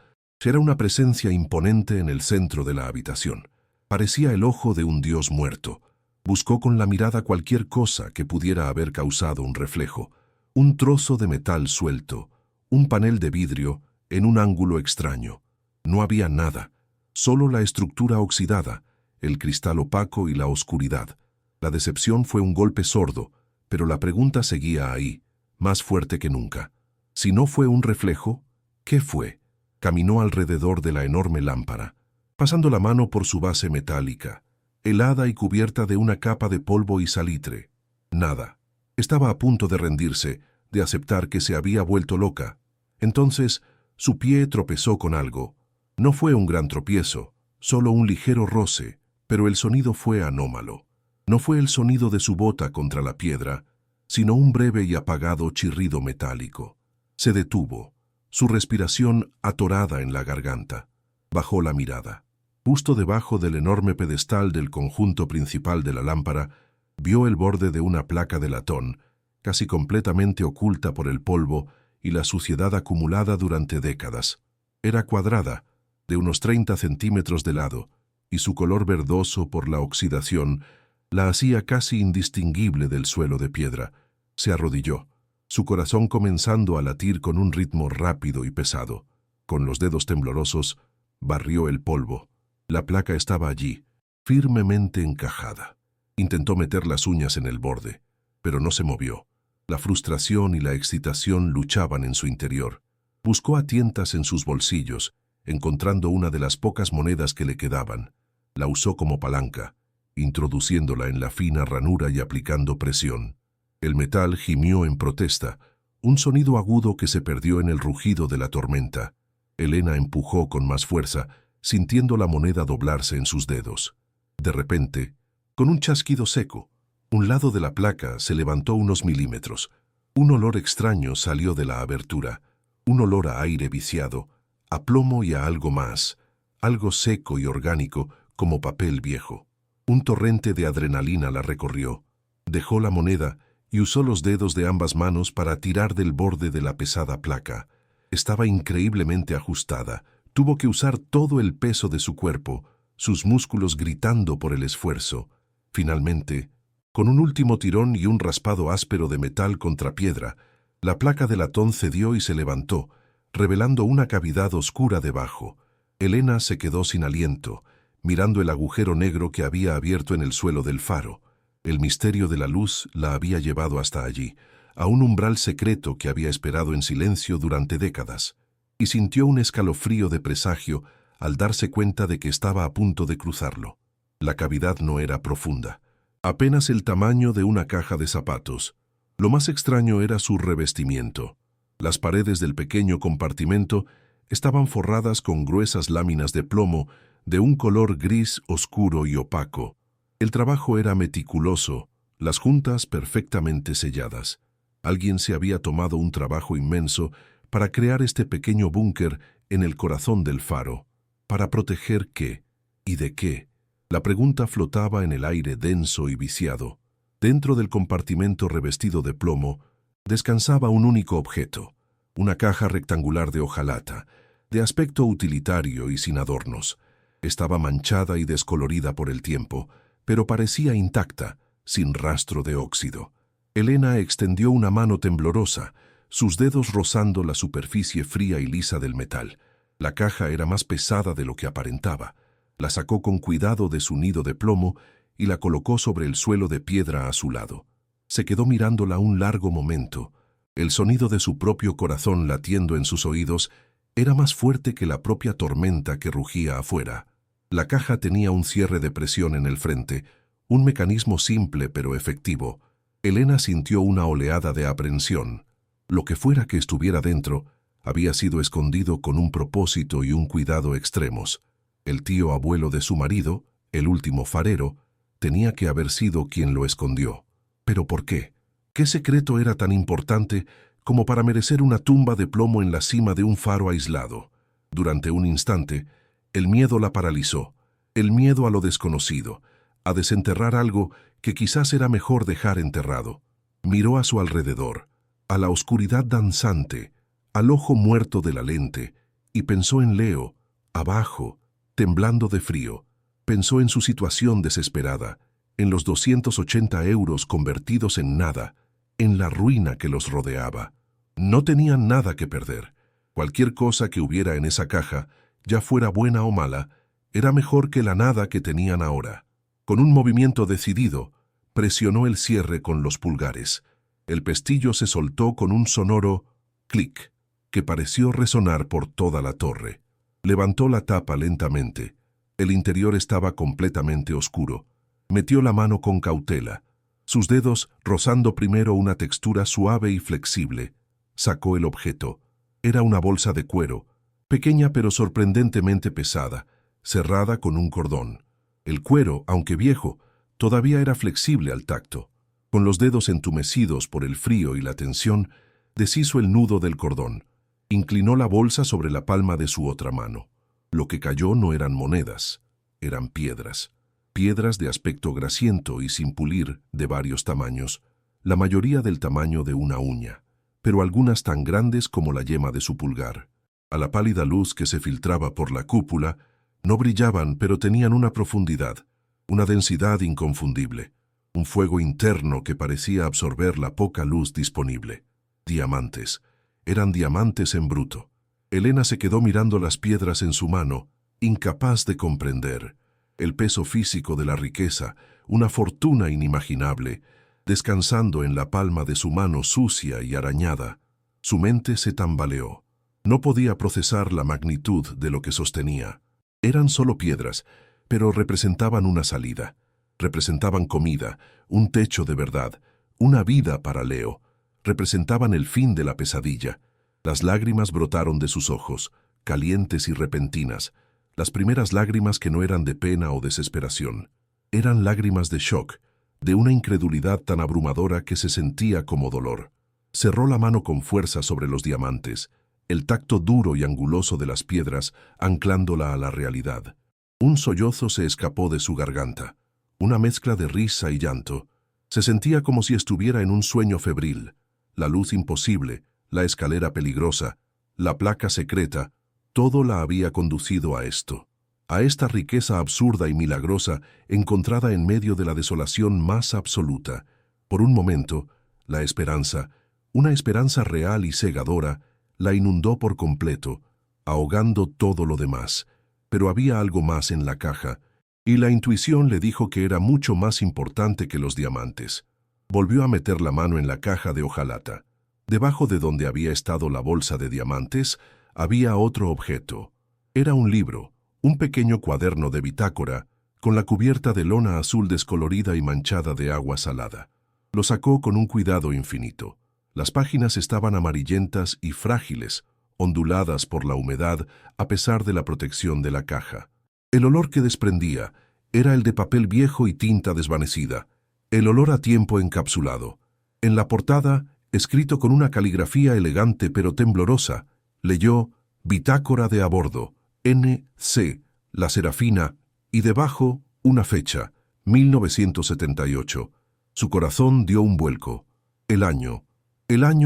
era una presencia imponente en el centro de la habitación. Parecía el ojo de un dios muerto. Buscó con la mirada cualquier cosa que pudiera haber causado un reflejo. Un trozo de metal suelto, un panel de vidrio en un ángulo extraño. No había nada, solo la estructura oxidada, el cristal opaco y la oscuridad. La decepción fue un golpe sordo, pero la pregunta seguía ahí, más fuerte que nunca. Si no fue un reflejo, ¿qué fue? Caminó alrededor de la enorme lámpara, pasando la mano por su base metálica, helada y cubierta de una capa de polvo y salitre. Nada. Estaba a punto de rendirse, de aceptar que se había vuelto loca. Entonces, su pie tropezó con algo. No fue un gran tropiezo, solo un ligero roce, pero el sonido fue anómalo. No fue el sonido de su bota contra la piedra, sino un breve y apagado chirrido metálico. Se detuvo, su respiración atorada en la garganta. Bajó la mirada. Justo debajo del enorme pedestal del conjunto principal de la lámpara, vio el borde de una placa de latón, casi completamente oculta por el polvo y la suciedad acumulada durante décadas. Era cuadrada, de unos 30 centímetros de lado, y su color verdoso por la oxidación la hacía casi indistinguible del suelo de piedra. Se arrodilló, su corazón comenzando a latir con un ritmo rápido y pesado. Con los dedos temblorosos, barrió el polvo. La placa estaba allí, firmemente encajada. Intentó meter las uñas en el borde, pero no se movió. La frustración y la excitación luchaban en su interior. Buscó a tientas en sus bolsillos, encontrando una de las pocas monedas que le quedaban. La usó como palanca, introduciéndola en la fina ranura y aplicando presión. El metal gimió en protesta, un sonido agudo que se perdió en el rugido de la tormenta. Elena empujó con más fuerza, sintiendo la moneda doblarse en sus dedos. De repente, con un chasquido seco, un lado de la placa se levantó unos milímetros. Un olor extraño salió de la abertura, un olor a aire viciado, a plomo y a algo más, algo seco y orgánico como papel viejo. Un torrente de adrenalina la recorrió. Dejó la moneda y usó los dedos de ambas manos para tirar del borde de la pesada placa. Estaba increíblemente ajustada. Tuvo que usar todo el peso de su cuerpo, sus músculos gritando por el esfuerzo. Finalmente, con un último tirón y un raspado áspero de metal contra piedra, la placa de latón cedió y se levantó, revelando una cavidad oscura debajo. Elena se quedó sin aliento, mirando el agujero negro que había abierto en el suelo del faro. El misterio de la luz la había llevado hasta allí, a un umbral secreto que había esperado en silencio durante décadas, y sintió un escalofrío de presagio al darse cuenta de que estaba a punto de cruzarlo. La cavidad no era profunda, apenas el tamaño de una caja de zapatos. Lo más extraño era su revestimiento. Las paredes del pequeño compartimento estaban forradas con gruesas láminas de plomo de un color gris oscuro y opaco. El trabajo era meticuloso, las juntas perfectamente selladas. Alguien se había tomado un trabajo inmenso para crear este pequeño búnker en el corazón del faro. ¿Para proteger qué? ¿Y de qué? La pregunta flotaba en el aire denso y viciado. Dentro del compartimento revestido de plomo descansaba un único objeto, una caja rectangular de hojalata, de aspecto utilitario y sin adornos. Estaba manchada y descolorida por el tiempo, pero parecía intacta, sin rastro de óxido. Elena extendió una mano temblorosa, sus dedos rozando la superficie fría y lisa del metal. La caja era más pesada de lo que aparentaba. La sacó con cuidado de su nido de plomo y la colocó sobre el suelo de piedra a su lado. Se quedó mirándola un largo momento. El sonido de su propio corazón latiendo en sus oídos era más fuerte que la propia tormenta que rugía afuera. La caja tenía un cierre de presión en el frente, un mecanismo simple pero efectivo. Elena sintió una oleada de aprensión. Lo que fuera que estuviera dentro había sido escondido con un propósito y un cuidado extremos. El tío abuelo de su marido, el último farero, tenía que haber sido quien lo escondió. ¿Pero por qué? ¿Qué secreto era tan importante como para merecer una tumba de plomo en la cima de un faro aislado? Durante un instante, el miedo la paralizó, el miedo a lo desconocido, a desenterrar algo que quizás era mejor dejar enterrado. Miró a su alrededor, a la oscuridad danzante, al ojo muerto de la lente, y pensó en Leo, abajo, temblando de frío. Pensó en su situación desesperada, en los 280 euros convertidos en nada, en la ruina que los rodeaba. No tenían nada que perder. Cualquier cosa que hubiera en esa caja, ya fuera buena o mala, era mejor que la nada que tenían ahora. Con un movimiento decidido, presionó el cierre con los pulgares. El pestillo se soltó con un sonoro clic, que pareció resonar por toda la torre. Levantó la tapa lentamente. El interior estaba completamente oscuro. Metió la mano con cautela, sus dedos rozando primero una textura suave y flexible. Sacó el objeto. Era una bolsa de cuero, pequeña pero sorprendentemente pesada, cerrada con un cordón. El cuero, aunque viejo, todavía era flexible al tacto. Con los dedos entumecidos por el frío y la tensión, deshizo el nudo del cordón. Inclinó la bolsa sobre la palma de su otra mano. Lo que cayó no eran monedas, eran piedras. Piedras de aspecto grasiento y sin pulir, de varios tamaños, la mayoría del tamaño de una uña, pero algunas tan grandes como la yema de su pulgar. A la pálida luz que se filtraba por la cúpula, no brillaban, pero tenían una profundidad, una densidad inconfundible, un fuego interno que parecía absorber la poca luz disponible. Diamantes. Eran diamantes en bruto. Elena se quedó mirando las piedras en su mano, incapaz de comprender. El peso físico de la riqueza, una fortuna inimaginable, descansando en la palma de su mano sucia y arañada. Su mente se tambaleó. No podía procesar la magnitud de lo que sostenía. Eran solo piedras, pero representaban una salida. Representaban comida, un techo de verdad, una vida para Leo. Representaban el fin de la pesadilla. Las lágrimas brotaron de sus ojos, calientes y repentinas. Las primeras lágrimas que no eran de pena o desesperación. Eran lágrimas de shock, de una incredulidad tan abrumadora que se sentía como dolor. Cerró la mano con fuerza sobre los diamantes, el tacto duro y anguloso de las piedras anclándola a la realidad. Un sollozo se escapó de su garganta, una mezcla de risa y llanto. Se sentía como si estuviera en un sueño febril. La luz imposible, la escalera peligrosa, la placa secreta, todo la había conducido a esto, a esta riqueza absurda y milagrosa encontrada en medio de la desolación más absoluta. Por un momento, la esperanza, una esperanza real y cegadora, la inundó por completo, ahogando todo lo demás. Pero había algo más en la caja, y la intuición le dijo que era mucho más importante que los diamantes. Volvió a meter la mano en la caja de hojalata. Debajo de donde había estado la bolsa de diamantes, había otro objeto. Era un libro, un pequeño cuaderno de bitácora, con la cubierta de lona azul descolorida y manchada de agua salada. Lo sacó con un cuidado infinito. Las páginas estaban amarillentas y frágiles, onduladas por la humedad a pesar de la protección de la caja. El olor que desprendía era el de papel viejo y tinta desvanecida, el olor a tiempo encapsulado. En la portada, escrito con una caligrafía elegante pero temblorosa, leyó «Bitácora de a bordo, N.C., La Serafina», y debajo una fecha, 1978. Su corazón dio un vuelco. El año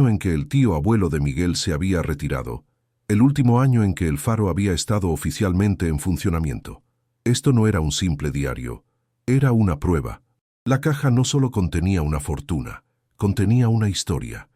en que el tío abuelo de Miguel se había retirado, el último año en que el faro había estado oficialmente en funcionamiento. Esto no era un simple diario, era una prueba. La caja no solo contenía una fortuna, contenía una historia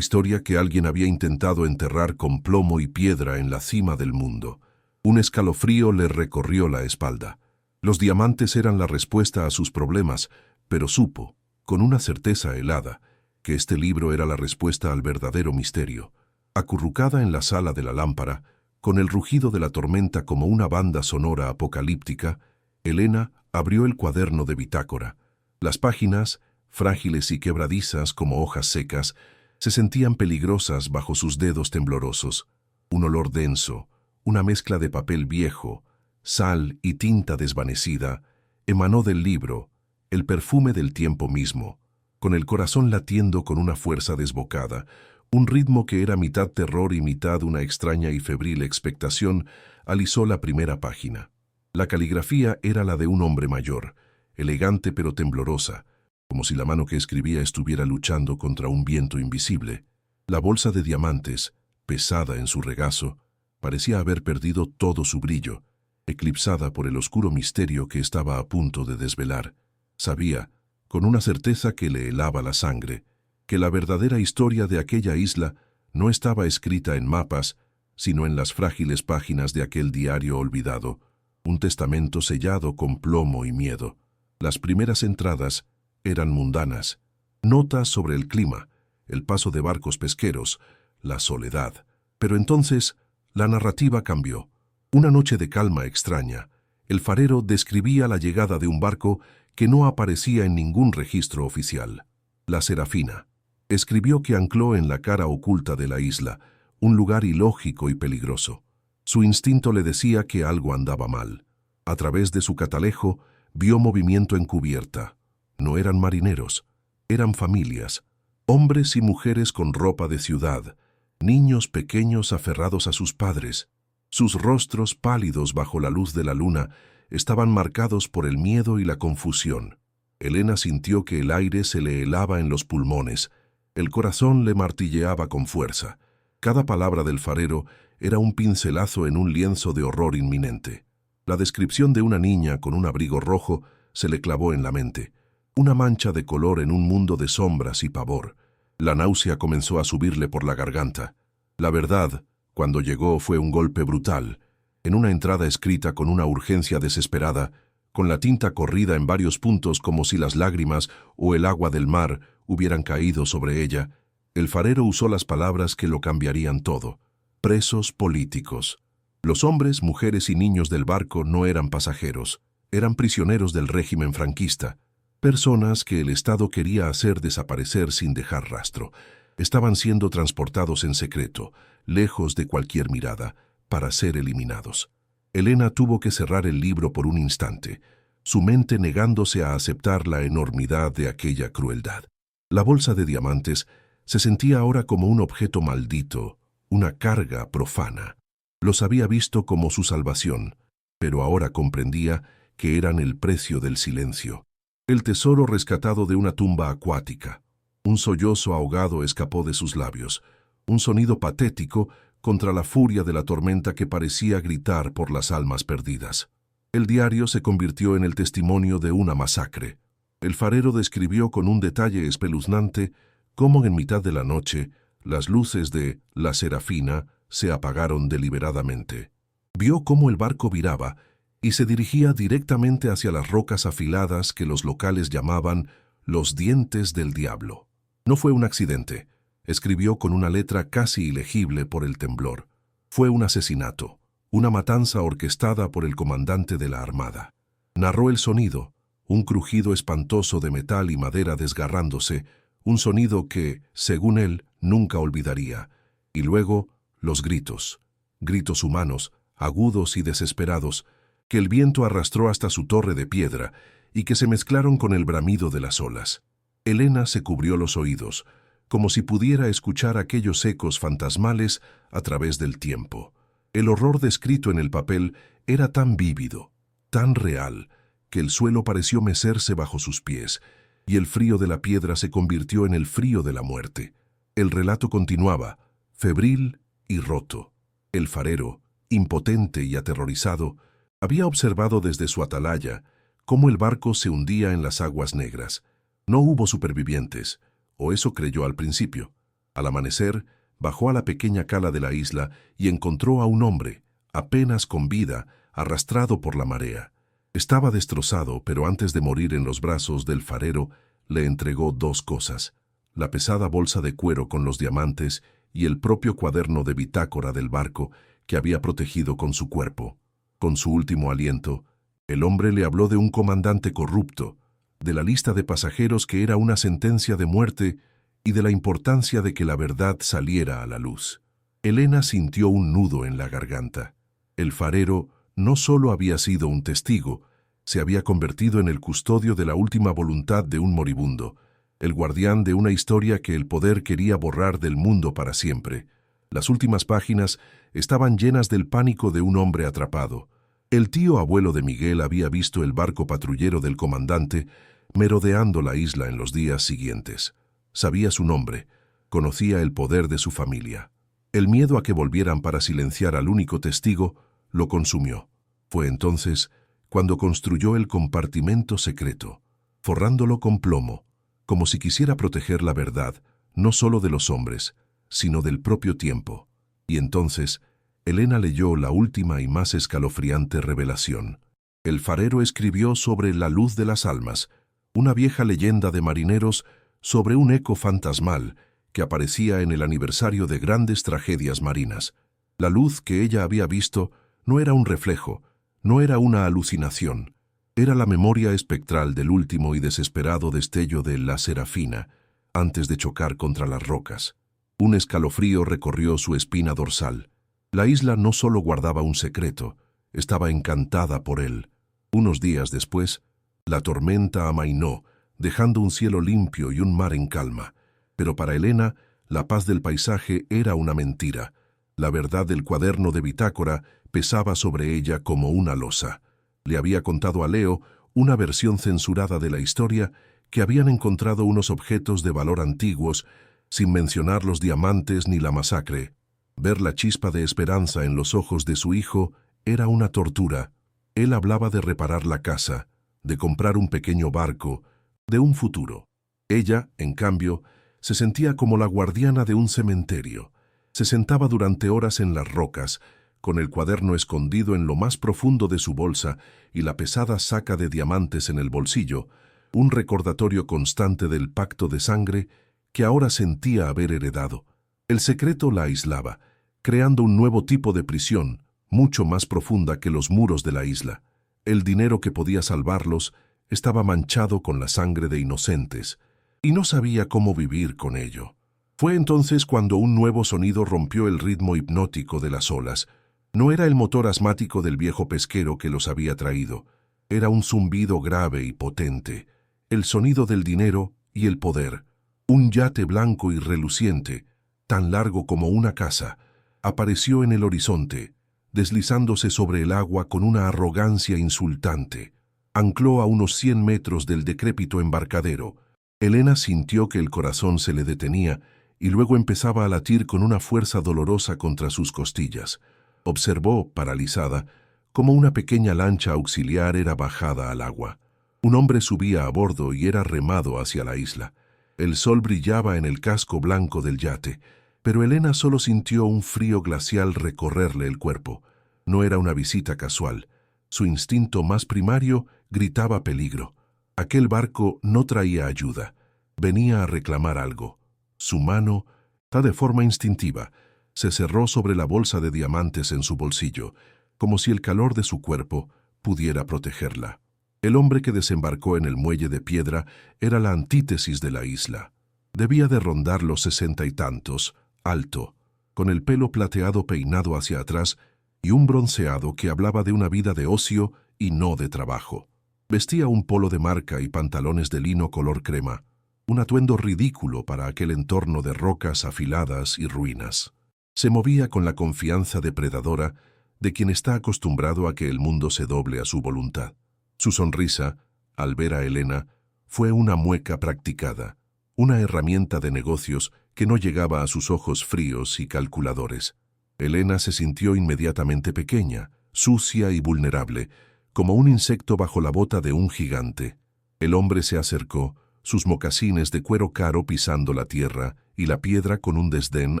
que alguien había intentado enterrar con plomo y piedra en la cima del mundo. Un escalofrío le recorrió la espalda. Los diamantes eran la respuesta a sus problemas, pero supo, con una certeza helada, que este libro era la respuesta al verdadero misterio. Acurrucada en la sala de la lámpara, con el rugido de la tormenta como una banda sonora apocalíptica, Elena abrió el cuaderno de bitácora. Las páginas, frágiles y quebradizas como hojas secas, se sentían peligrosas bajo sus dedos temblorosos. Un olor denso, una mezcla de papel viejo, sal y tinta desvanecida, emanó del libro, el perfume del tiempo mismo, con el corazón latiendo con una fuerza desbocada, un ritmo que era mitad terror y mitad una extraña y febril expectación, alisó la primera página. La caligrafía era la de un hombre mayor, elegante pero temblorosa, como si la mano que escribía estuviera luchando contra un viento invisible. La bolsa de diamantes, pesada en su regazo, parecía haber perdido todo su brillo, eclipsada por el oscuro misterio que estaba a punto de desvelar. Sabía, con una certeza que le helaba la sangre, que la verdadera historia de aquella isla no estaba escrita en mapas, sino en las frágiles páginas de aquel diario olvidado, un testamento sellado con plomo y miedo. Las primeras entradas eran mundanas, notas sobre el clima, el paso de barcos pesqueros, la soledad. Pero entonces la narrativa cambió. Una noche de calma extraña, el farero describía la llegada de un barco que no aparecía en ningún registro oficial. La Serafina. Escribió que ancló en la cara oculta de la isla, un lugar ilógico y peligroso. Su instinto le decía que algo andaba mal. A través de su catalejo vio movimiento en cubierta. No eran marineros, eran familias, hombres y mujeres con ropa de ciudad, niños pequeños aferrados a sus padres. Sus rostros pálidos bajo la luz de la luna estaban marcados por el miedo y la confusión. Elena sintió que el aire se le helaba en los pulmones, el corazón le martilleaba con fuerza. Cada palabra del farero era un pincelazo en un lienzo de horror inminente. La descripción de una niña con un abrigo rojo se le clavó en la mente, una mancha de color en un mundo de sombras y pavor. La náusea comenzó a subirle por la garganta. La verdad, cuando llegó, fue un golpe brutal. En una entrada escrita con una urgencia desesperada, con la tinta corrida en varios puntos como si las lágrimas o el agua del mar hubieran caído sobre ella, el farero usó las palabras que lo cambiarían todo. Presos políticos. Los hombres, mujeres y niños del barco no eran pasajeros, Eran prisioneros del régimen franquista, personas que el Estado quería hacer desaparecer sin dejar rastro. Estaban siendo transportados en secreto, lejos de cualquier mirada, para ser eliminados. Elena tuvo que cerrar el libro por un instante, su mente negándose a aceptar la enormidad de aquella crueldad. La bolsa de diamantes se sentía ahora como un objeto maldito, una carga profana. Los había visto como su salvación, pero ahora comprendía que eran el precio del silencio. El tesoro rescatado de una tumba acuática. Un sollozo ahogado escapó de sus labios, un sonido patético contra la furia de la tormenta que parecía gritar por las almas perdidas. El diario se convirtió en el testimonio de una masacre. El farero describió con un detalle espeluznante cómo en mitad de la noche las luces de La Serafina se apagaron deliberadamente. Vio cómo el barco viraba y se dirigía directamente hacia las rocas afiladas que los locales llamaban los dientes del diablo. No fue un accidente, escribió con una letra casi ilegible por el temblor. Fue un asesinato, una matanza orquestada por el comandante de la Armada. Narró el sonido, un crujido espantoso de metal y madera desgarrándose, un sonido que, según él, nunca olvidaría. Y luego, los gritos, gritos humanos, agudos y desesperados, que el viento arrastró hasta su torre de piedra y que se mezclaron con el bramido de las olas. Elena se cubrió los oídos, como si pudiera escuchar aquellos ecos fantasmales a través del tiempo. El horror descrito en el papel era tan vívido, tan real, que el suelo pareció mecerse bajo sus pies, y el frío de la piedra se convirtió en el frío de la muerte. El relato continuaba, febril y roto. El farero, impotente y aterrorizado, había observado desde su atalaya cómo el barco se hundía en las aguas negras. No hubo supervivientes, o eso creyó al principio. Al amanecer, bajó a la pequeña cala de la isla y encontró a un hombre, apenas con vida, arrastrado por la marea. Estaba destrozado, pero antes de morir en los brazos del farero, le entregó dos cosas: la pesada bolsa de cuero con los diamantes y el propio cuaderno de bitácora del barco que había protegido con su cuerpo. Con su último aliento, el hombre le habló de un comandante corrupto, de la lista de pasajeros que era una sentencia de muerte y de la importancia de que la verdad saliera a la luz. Elena sintió un nudo en la garganta. El farero no solo había sido un testigo, se había convertido en el custodio de la última voluntad de un moribundo, el guardián de una historia que el poder quería borrar del mundo para siempre. Las últimas páginas estaban llenas del pánico de un hombre atrapado. El tío abuelo de Miguel había visto el barco patrullero del comandante merodeando la isla en los días siguientes. Sabía su nombre, conocía el poder de su familia. El miedo a que volvieran para silenciar al único testigo lo consumió. Fue entonces cuando construyó el compartimento secreto, forrándolo con plomo, como si quisiera proteger la verdad, no solo de los hombres, sino del propio tiempo. Y entonces, Elena leyó la última y más escalofriante revelación. El farero escribió sobre la luz de las almas, una vieja leyenda de marineros sobre un eco fantasmal que aparecía en el aniversario de grandes tragedias marinas. La luz que ella había visto no era un reflejo, no era una alucinación, era la memoria espectral del último y desesperado destello de La Serafina, antes de chocar contra las rocas. Un escalofrío recorrió su espina dorsal. La isla no solo guardaba un secreto, estaba encantada por él. Unos días después, la tormenta amainó, dejando un cielo limpio y un mar en calma. Pero para Elena, la paz del paisaje era una mentira. La verdad del cuaderno de bitácora pesaba sobre ella como una losa. Le había contado a Leo una versión censurada de la historia que habían encontrado unos objetos de valor antiguos, sin mencionar los diamantes ni la masacre. Ver la chispa de esperanza en los ojos de su hijo era una tortura. Él hablaba de reparar la casa, de comprar un pequeño barco, de un futuro. Ella, en cambio, se sentía como la guardiana de un cementerio. Se sentaba durante horas en las rocas, con el cuaderno escondido en lo más profundo de su bolsa y la pesada saca de diamantes en el bolsillo, un recordatorio constante del pacto de sangre que ahora sentía haber heredado. El secreto la aislaba, creando un nuevo tipo de prisión, mucho más profunda que los muros de la isla. El dinero que podía salvarlos estaba manchado con la sangre de inocentes, y no sabía cómo vivir con ello. Fue entonces cuando un nuevo sonido rompió el ritmo hipnótico de las olas. No era el motor asmático del viejo pesquero que los había traído. Era un zumbido grave y potente, el sonido del dinero y el poder. Un yate blanco y reluciente, tan largo como una casa, apareció en el horizonte, deslizándose sobre el agua con una arrogancia insultante. Ancló a unos 100 metros del decrépito embarcadero. Elena sintió que el corazón se le detenía y luego empezaba a latir con una fuerza dolorosa contra sus costillas. Observó, paralizada, cómo una pequeña lancha auxiliar era bajada al agua. Un hombre subía a bordo y era remado hacia la isla. El sol brillaba en el casco blanco del yate, pero Elena solo sintió un frío glacial recorrerle el cuerpo. No era una visita casual. Su instinto más primario gritaba peligro. Aquel barco no traía ayuda. Venía a reclamar algo. Su mano, de forma instintiva, se cerró sobre la bolsa de diamantes en su bolsillo, como si el calor de su cuerpo pudiera protegerla. El hombre que desembarcó en el muelle de piedra era la antítesis de la isla. Debía de rondar los 60 y tantos, alto, con el pelo plateado peinado hacia atrás y un bronceado que hablaba de una vida de ocio y no de trabajo. Vestía un polo de marca y pantalones de lino color crema, un atuendo ridículo para aquel entorno de rocas afiladas y ruinas. Se movía con la confianza depredadora de quien está acostumbrado a que el mundo se doble a su voluntad. Su sonrisa, al ver a Elena, fue una mueca practicada, una herramienta de negocios que no llegaba a sus ojos fríos y calculadores. Elena se sintió inmediatamente pequeña, sucia y vulnerable, como un insecto bajo la bota de un gigante. El hombre se acercó, sus mocasines de cuero caro pisando la tierra y la piedra con un desdén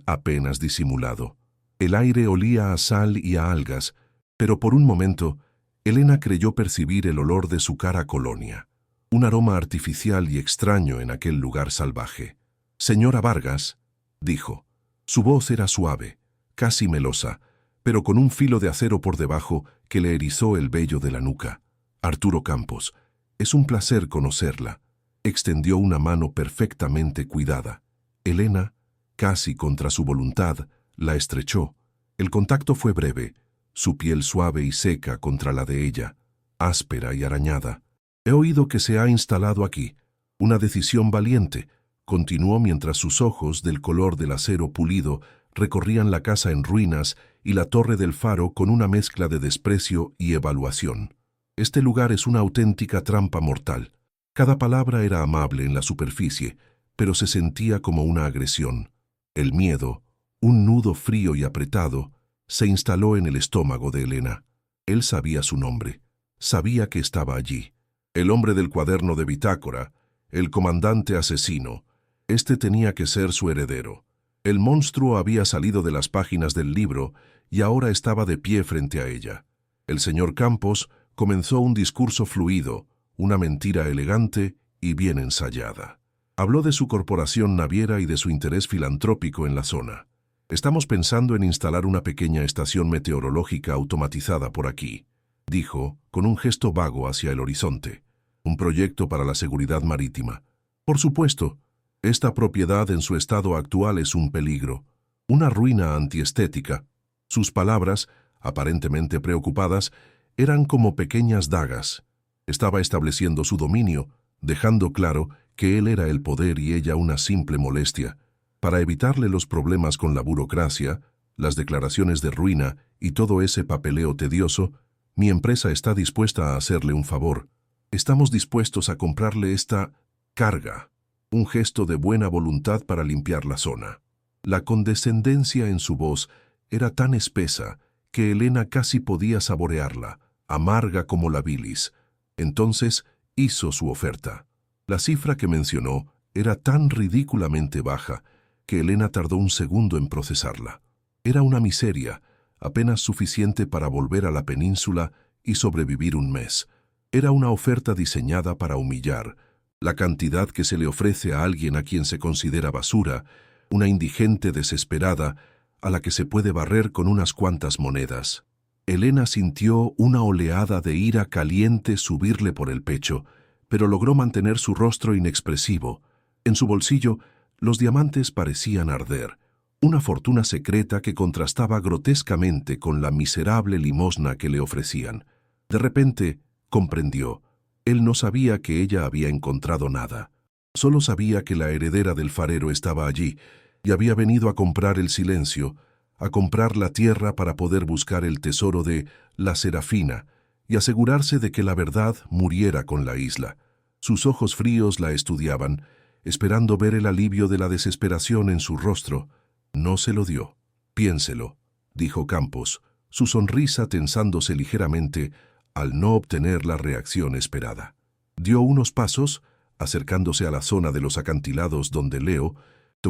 apenas disimulado. El aire olía a sal y a algas, pero por un momento Elena creyó percibir el olor de su cara colonia, un aroma artificial y extraño en aquel lugar salvaje. «Señora Vargas», dijo. Su voz era suave, casi melosa, pero con un filo de acero por debajo que le erizó el vello de la nuca. «Arturo Campos, es un placer conocerla». Extendió una mano perfectamente cuidada. Elena, casi contra su voluntad, la estrechó. El contacto fue breve, su piel suave y seca contra la de ella, áspera y arañada. «He oído que se ha instalado aquí. Una decisión valiente», continuó mientras sus ojos, del color del acero pulido, recorrían la casa en ruinas y la torre del faro con una mezcla de desprecio y evaluación. «Este lugar es una auténtica trampa mortal». Cada palabra era amable en la superficie, pero se sentía como una agresión. El miedo, un nudo frío y apretado, se instaló en el estómago de Elena. Él sabía su nombre, sabía que estaba allí. El hombre del cuaderno de bitácora, el comandante asesino. Este tenía que ser su heredero. El monstruo había salido de las páginas del libro y ahora estaba de pie frente a ella. El señor Campos comenzó un discurso fluido, una mentira elegante y bien ensayada. Habló de su corporación naviera y de su interés filantrópico en la zona. «Estamos pensando en instalar una pequeña estación meteorológica automatizada por aquí», dijo, con un gesto vago hacia el horizonte. «Un proyecto para la seguridad marítima. Por supuesto, esta propiedad en su estado actual es un peligro, una ruina antiestética». Sus palabras, aparentemente preocupadas, eran como pequeñas dagas. Estaba estableciendo su dominio, dejando claro que él era el poder y ella una simple molestia. Para evitarle los problemas con la burocracia, las declaraciones de ruina y todo ese papeleo tedioso, mi empresa está dispuesta a hacerle un favor. Estamos dispuestos a comprarle esta carga, un gesto de buena voluntad para limpiar la zona. La condescendencia en su voz era tan espesa que Elena casi podía saborearla, amarga como la bilis. Entonces hizo su oferta. La cifra que mencionó era tan ridículamente baja que Elena tardó un segundo en procesarla. Era una miseria, apenas suficiente para volver a la península y sobrevivir un mes. Era una oferta diseñada para humillar. La cantidad que se le ofrece a alguien a quien se considera basura, una indigente desesperada, a la que se puede barrer con unas cuantas monedas. Elena sintió una oleada de ira caliente subirle por el pecho, pero logró mantener su rostro inexpresivo. En su bolsillo, los diamantes parecían arder, una fortuna secreta que contrastaba grotescamente con la miserable limosna que le ofrecían. De repente, comprendió. Él no sabía que ella había encontrado nada. Solo sabía que la heredera del farero estaba allí y había venido a comprar el silencio, a comprar la tierra para poder buscar el tesoro de la Serafina y asegurarse de que la verdad muriera con la isla. Sus ojos fríos la estudiaban, esperando ver el alivio de la desesperación en su rostro. No se lo dio. Piénselo, dijo Campos, su sonrisa tensándose ligeramente al no obtener la reacción esperada. Dio unos pasos, acercándose a la zona de los acantilados donde Leo,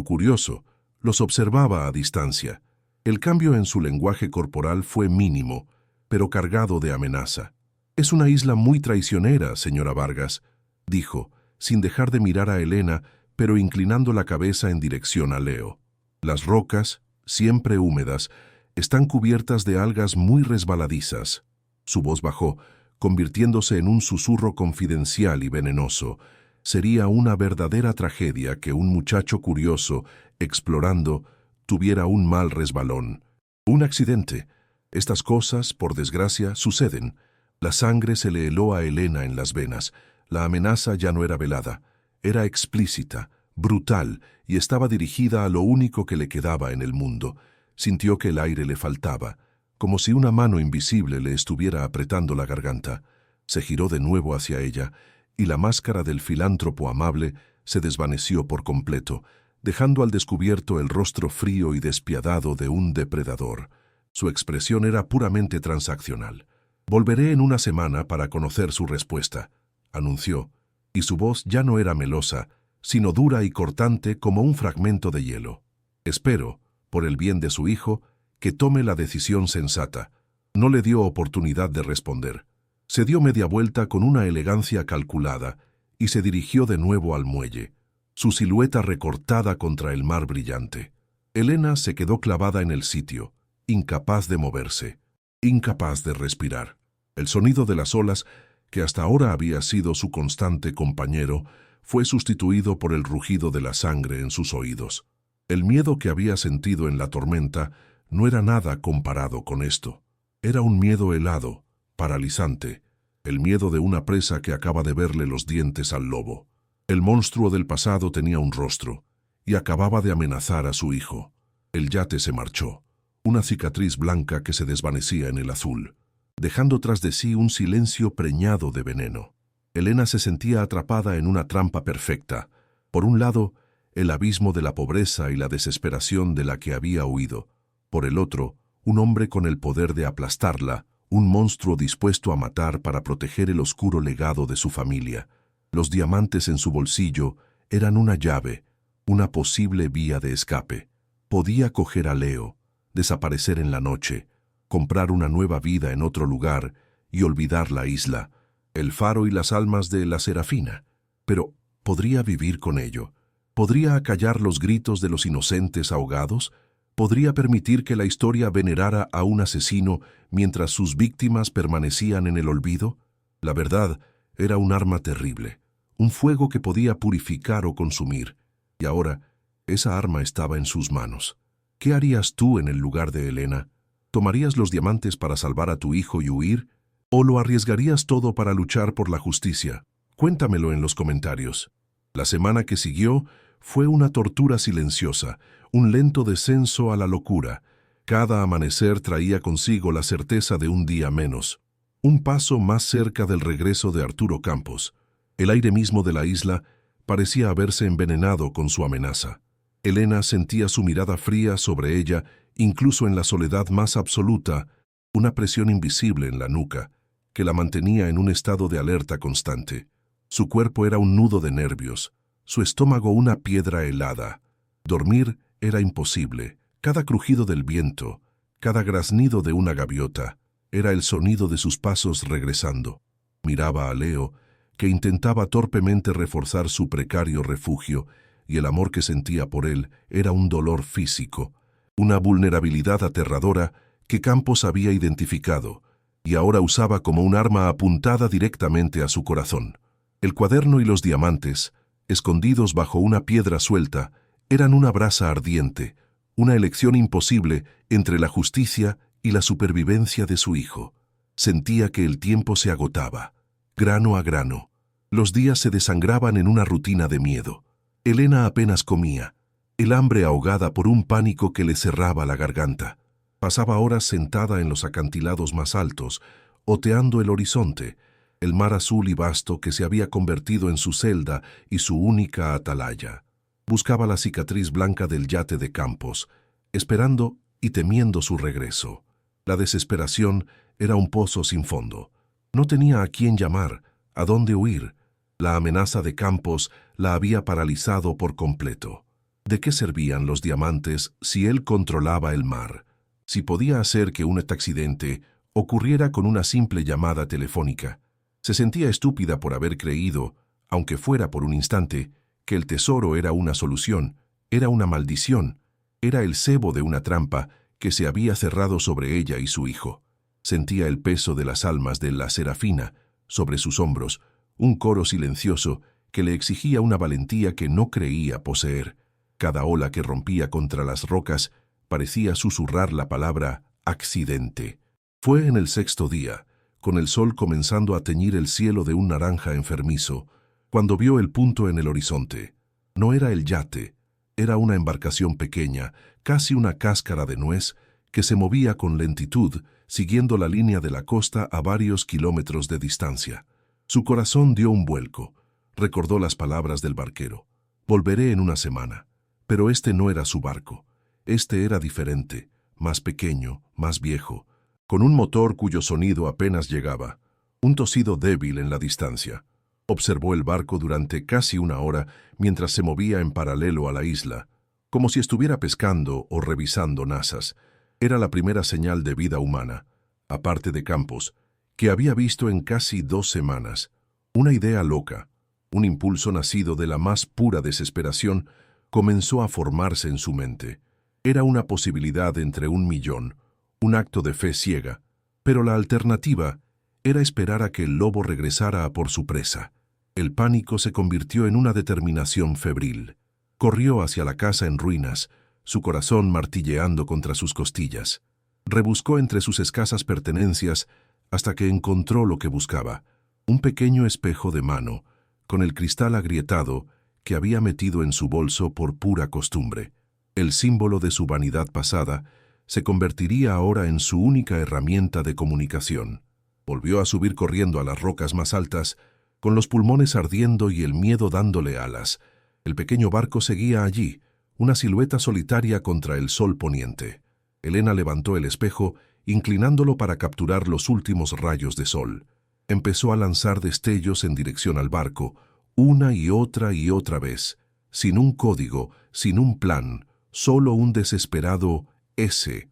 curioso, los observaba a distancia. El cambio en su lenguaje corporal fue mínimo, pero cargado de amenaza. «Es una isla muy traicionera, señora Vargas», dijo, sin dejar de mirar a Elena, pero inclinando la cabeza en dirección a Leo. «Las rocas, siempre húmedas, están cubiertas de algas muy resbaladizas». Su voz bajó, convirtiéndose en un susurro confidencial y venenoso. Sería una verdadera tragedia que un muchacho curioso, explorando, tuviera un mal resbalón. Un accidente. Estas cosas, por desgracia, suceden. La sangre se le heló a Elena en las venas. La amenaza ya no era velada. Era explícita, brutal, y estaba dirigida a lo único que le quedaba en el mundo. Sintió que el aire le faltaba, como si una mano invisible le estuviera apretando la garganta. Se giró de nuevo hacia ella, y la máscara del filántropo amable se desvaneció por completo, dejando al descubierto el rostro frío y despiadado de un depredador. Su expresión era puramente transaccional. «Volveré en una semana para conocer su respuesta», anunció, y su voz ya no era melosa, sino dura y cortante como un fragmento de hielo. «Espero, por el bien de su hijo, que tome la decisión sensata». No le dio oportunidad de responder. Se dio media vuelta con una elegancia calculada y se dirigió de nuevo al muelle, su silueta recortada contra el mar brillante. Elena se quedó clavada en el sitio, incapaz de moverse, incapaz de respirar. El sonido de las olas, que hasta ahora había sido su constante compañero, fue sustituido por el rugido de la sangre en sus oídos. El miedo que había sentido en la tormenta no era nada comparado con esto. Era un miedo helado, paralizante, el miedo de una presa que acaba de verle los dientes al lobo. El monstruo del pasado tenía un rostro, y acababa de amenazar a su hijo. El yate se marchó, una cicatriz blanca que se desvanecía en el azul, dejando tras de sí un silencio preñado de veneno. Elena se sentía atrapada en una trampa perfecta. Por un lado, el abismo de la pobreza y la desesperación de la que había huido. Por el otro, un hombre con el poder de aplastarla, un monstruo dispuesto a matar para proteger el oscuro legado de su familia. Los diamantes en su bolsillo eran una llave, una posible vía de escape. Podía coger a Leo, desaparecer en la noche, comprar una nueva vida en otro lugar y olvidar la isla, el faro y las almas de la Serafina. Pero ¿podría vivir con ello? ¿Podría acallar los gritos de los inocentes ahogados? ¿Podría permitir que la historia venerara a un asesino mientras sus víctimas permanecían en el olvido? La verdad era un arma terrible, un fuego que podía purificar o consumir, y ahora esa arma estaba en sus manos. ¿Qué harías tú en el lugar de Elena? ¿Tomarías los diamantes para salvar a tu hijo y huir? ¿O lo arriesgarías todo para luchar por la justicia? Cuéntamelo en los comentarios. La semana que siguió fue una tortura silenciosa, un lento descenso a la locura. Cada amanecer traía consigo la certeza de un día menos, un paso más cerca del regreso de Arturo Campos. El aire mismo de la isla parecía haberse envenenado con su amenaza. Elena sentía su mirada fría sobre ella, incluso en la soledad más absoluta, una presión invisible en la nuca, que la mantenía en un estado de alerta constante. Su cuerpo era un nudo de nervios, su estómago una piedra helada. Dormir era imposible. Cada crujido del viento, cada graznido de una gaviota, era el sonido de sus pasos regresando. Miraba a Leo, que intentaba torpemente reforzar su precario refugio, y el amor que sentía por él era un dolor físico, una vulnerabilidad aterradora que Campos había identificado, y ahora usaba como un arma apuntada directamente a su corazón. El cuaderno y los diamantes, escondidos bajo una piedra suelta, eran una brasa ardiente, una elección imposible entre la justicia y la supervivencia de su hijo. Sentía que el tiempo se agotaba, grano a grano. Los días se desangraban en una rutina de miedo. Elena apenas comía, el hambre ahogada por un pánico que le cerraba la garganta. Pasaba horas sentada en los acantilados más altos, oteando el horizonte, el mar azul y vasto que se había convertido en su celda y su única atalaya. Buscaba la cicatriz blanca del yate de Campos, esperando y temiendo su regreso. La desesperación era un pozo sin fondo. No tenía a quién llamar, a dónde huir. La amenaza de Campos la había paralizado por completo. ¿De qué servían los diamantes si él controlaba el mar? Si podía hacer que un accidente ocurriera con una simple llamada telefónica. Se sentía estúpida por haber creído, aunque fuera por un instante, que el tesoro era una solución, era una maldición, era el cebo de una trampa que se había cerrado sobre ella y su hijo. Sentía el peso de las almas de la Serafina sobre sus hombros, un coro silencioso que le exigía una valentía que no creía poseer. Cada ola que rompía contra las rocas parecía susurrar la palabra accidente. Fue en el sexto día, con el sol comenzando a teñir el cielo de un naranja enfermizo, cuando vio el punto en el horizonte. No era el yate, era una embarcación pequeña, casi una cáscara de nuez, que se movía con lentitud, siguiendo la línea de la costa a varios kilómetros de distancia. Su corazón dio un vuelco. Recordó las palabras del barquero. Volveré en una semana. Pero este no era su barco. Este era diferente, más pequeño, más viejo, con un motor cuyo sonido apenas llegaba, un tosido débil en la distancia. Observó el barco durante casi una hora mientras se movía en paralelo a la isla, como si estuviera pescando o revisando nazas. Era la primera señal de vida humana, aparte de Campos, que había visto en casi 2 semanas. Una idea loca, un impulso nacido de la más pura desesperación, comenzó a formarse en su mente. Era una posibilidad entre 1.000.000, un acto de fe ciega, pero la alternativa era esperar a que el lobo regresara a por su presa. El pánico se convirtió en una determinación febril. Corrió hacia la casa en ruinas, su corazón martilleando contra sus costillas. Rebuscó entre sus escasas pertenencias hasta que encontró lo que buscaba, un pequeño espejo de mano, con el cristal agrietado que había metido en su bolso por pura costumbre. El símbolo de su vanidad pasada se convertiría ahora en su única herramienta de comunicación. Volvió a subir corriendo a las rocas más altas, con los pulmones ardiendo y el miedo dándole alas. El pequeño barco seguía allí, una silueta solitaria contra el sol poniente. Elena levantó el espejo, inclinándolo para capturar los últimos rayos de sol. Empezó a lanzar destellos en dirección al barco, una y otra vez, sin un código, sin un plan, solo un desesperado S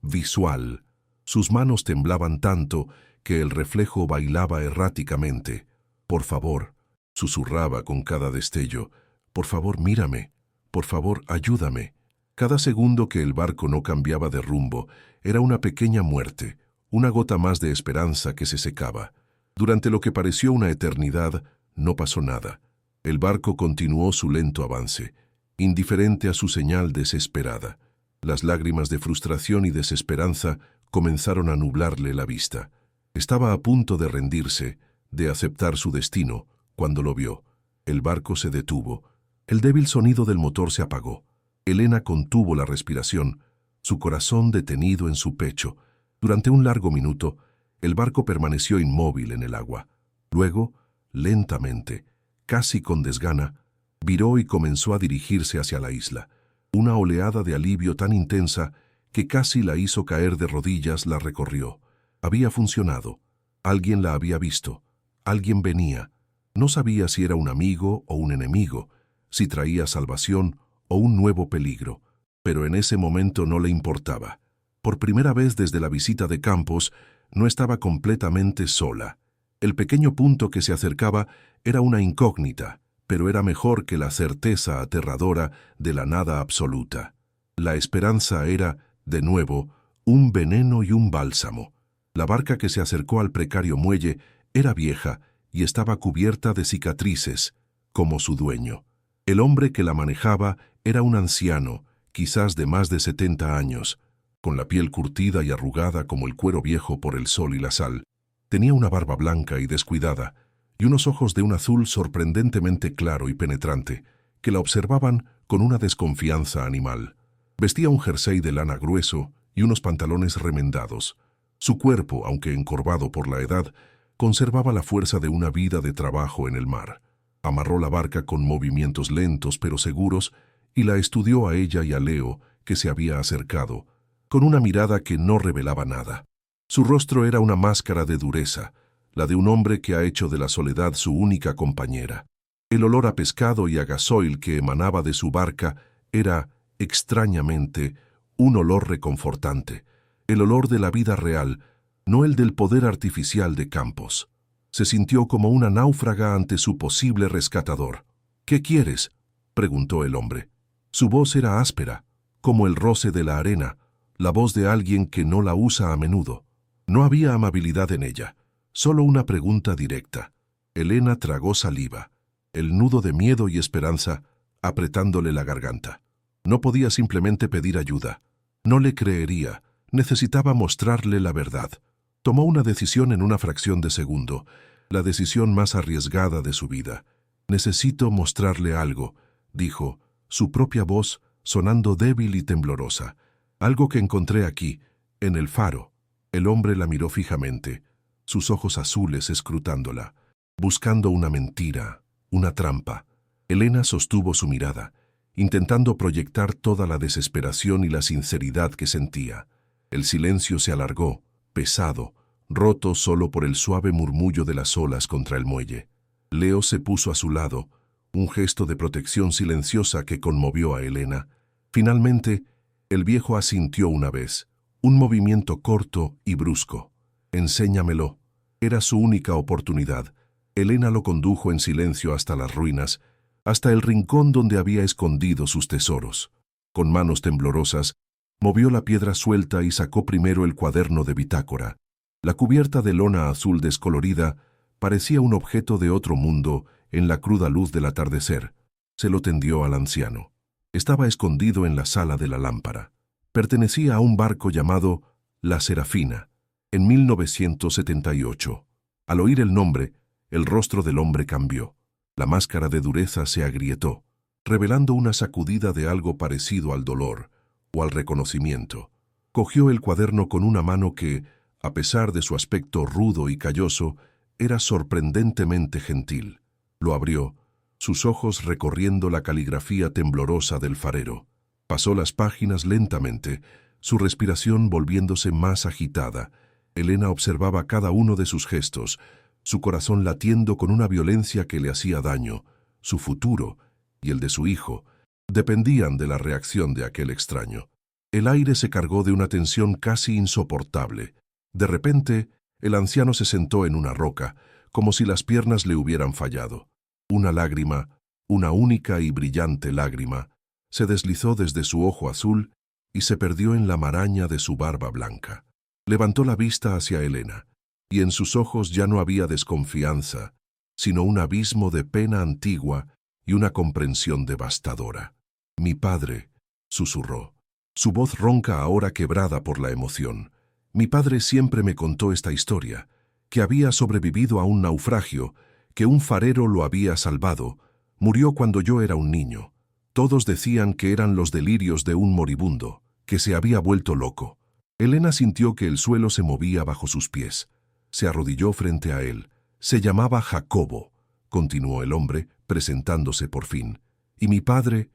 visual. Sus manos temblaban tanto que el reflejo bailaba erráticamente. «Por favor», susurraba con cada destello, «por favor, mírame, por favor, ayúdame». Cada segundo que el barco no cambiaba de rumbo era una pequeña muerte, una gota más de esperanza que se secaba. Durante lo que pareció una eternidad, no pasó nada. El barco continuó su lento avance, indiferente a su señal desesperada. Las lágrimas de frustración y desesperanza comenzaron a nublarle la vista. Estaba a punto de rendirse, de aceptar su destino, cuando lo vio. El barco se detuvo. El débil sonido del motor se apagó. Elena contuvo la respiración, su corazón detenido en su pecho. Durante un largo minuto, el barco permaneció inmóvil en el agua. Luego, lentamente, casi con desgana, viró y comenzó a dirigirse hacia la isla. Una oleada de alivio tan intensa que casi la hizo caer de rodillas la recorrió. Había funcionado. Alguien la había visto. Alguien venía. No sabía si era un amigo o un enemigo, si traía salvación o un nuevo peligro, pero en ese momento no le importaba. Por primera vez desde la visita de Campos, no estaba completamente sola. El pequeño punto que se acercaba era una incógnita, pero era mejor que la certeza aterradora de la nada absoluta. La esperanza era De nuevo, un veneno y un bálsamo. La barca que se acercó al precario muelle era vieja y estaba cubierta de cicatrices, como su dueño. El hombre que la manejaba era un anciano, quizás de más de 70 años, con la piel curtida y arrugada como el cuero viejo por el sol y la sal. Tenía una barba blanca y descuidada, y unos ojos de un azul sorprendentemente claro y penetrante, que la observaban con una desconfianza animal. Vestía un jersey de lana grueso y unos pantalones remendados. Su cuerpo, aunque encorvado por la edad, conservaba la fuerza de una vida de trabajo en el mar. Amarró la barca con movimientos lentos pero seguros y la estudió a ella y a Leo, que se había acercado, con una mirada que no revelaba nada. Su rostro era una máscara de dureza, la de un hombre que ha hecho de la soledad su única compañera. El olor a pescado y a gasoil que emanaba de su barca era, extrañamente, un olor reconfortante, el olor de la vida real, no el del poder artificial de Campos. Se sintió como una náufraga ante su posible rescatador. «¿Qué quieres?», preguntó el hombre. Su voz era áspera, como el roce de la arena, la voz de alguien que no la usa a menudo. No había amabilidad en ella, solo una pregunta directa. Elena tragó saliva, el nudo de miedo y esperanza apretándole la garganta. No podía simplemente pedir ayuda. No le creería, necesitaba mostrarle la verdad. Tomó una decisión en una fracción de segundo, la decisión más arriesgada de su vida. «Necesito mostrarle algo», dijo, su propia voz sonando débil y temblorosa. «Algo que encontré aquí, en el faro». El hombre la miró fijamente, sus ojos azules escrutándola, buscando una mentira, una trampa. Elena sostuvo su mirada, intentando proyectar toda la desesperación y la sinceridad que sentía. El silencio se alargó, pesado, roto solo por el suave murmullo de las olas contra el muelle. Leo se puso a su lado, un gesto de protección silenciosa que conmovió a Elena. Finalmente, el viejo asintió una vez, un movimiento corto y brusco. «Enséñamelo». Era su única oportunidad. Elena lo condujo en silencio hasta las ruinas, hasta el rincón donde había escondido sus tesoros. Con manos temblorosas, movió la piedra suelta y sacó primero el cuaderno de bitácora. La cubierta de lona azul descolorida parecía un objeto de otro mundo en la cruda luz del atardecer. Se lo tendió al anciano. Estaba escondido en la sala de la lámpara. Pertenecía a un barco llamado La Serafina, en 1978. Al oír el nombre, el rostro del hombre cambió. La máscara de dureza se agrietó, revelando una sacudida de algo parecido al dolor o al reconocimiento. Cogió el cuaderno con una mano que, a pesar de su aspecto rudo y calloso, era sorprendentemente gentil. Lo abrió, sus ojos recorriendo la caligrafía temblorosa del farero. Pasó las páginas lentamente, su respiración volviéndose más agitada. Elena observaba cada uno de sus gestos, su corazón latiendo con una violencia que le hacía daño. Su futuro y el de su hijo dependían de la reacción de aquel extraño. El aire se cargó de una tensión casi insoportable. De repente, el anciano se sentó en una roca, como si las piernas le hubieran fallado. Una lágrima, una única y brillante lágrima, se deslizó desde su ojo azul y se perdió en la maraña de su barba blanca. Levantó la vista hacia Elena, y en sus ojos ya no había desconfianza, sino un abismo de pena antigua y una comprensión devastadora. «Mi padre», susurró, su voz ronca ahora quebrada por la emoción. «Mi padre siempre me contó esta historia, que había sobrevivido a un naufragio, que un farero lo había salvado, murió cuando yo era un niño. Todos decían que eran los delirios de un moribundo, que se había vuelto loco». Elena sintió que el suelo se movía bajo sus pies. Se arrodilló frente a él. «Se llamaba Jacobo», continuó el hombre, presentándose por fin. «Y mi padre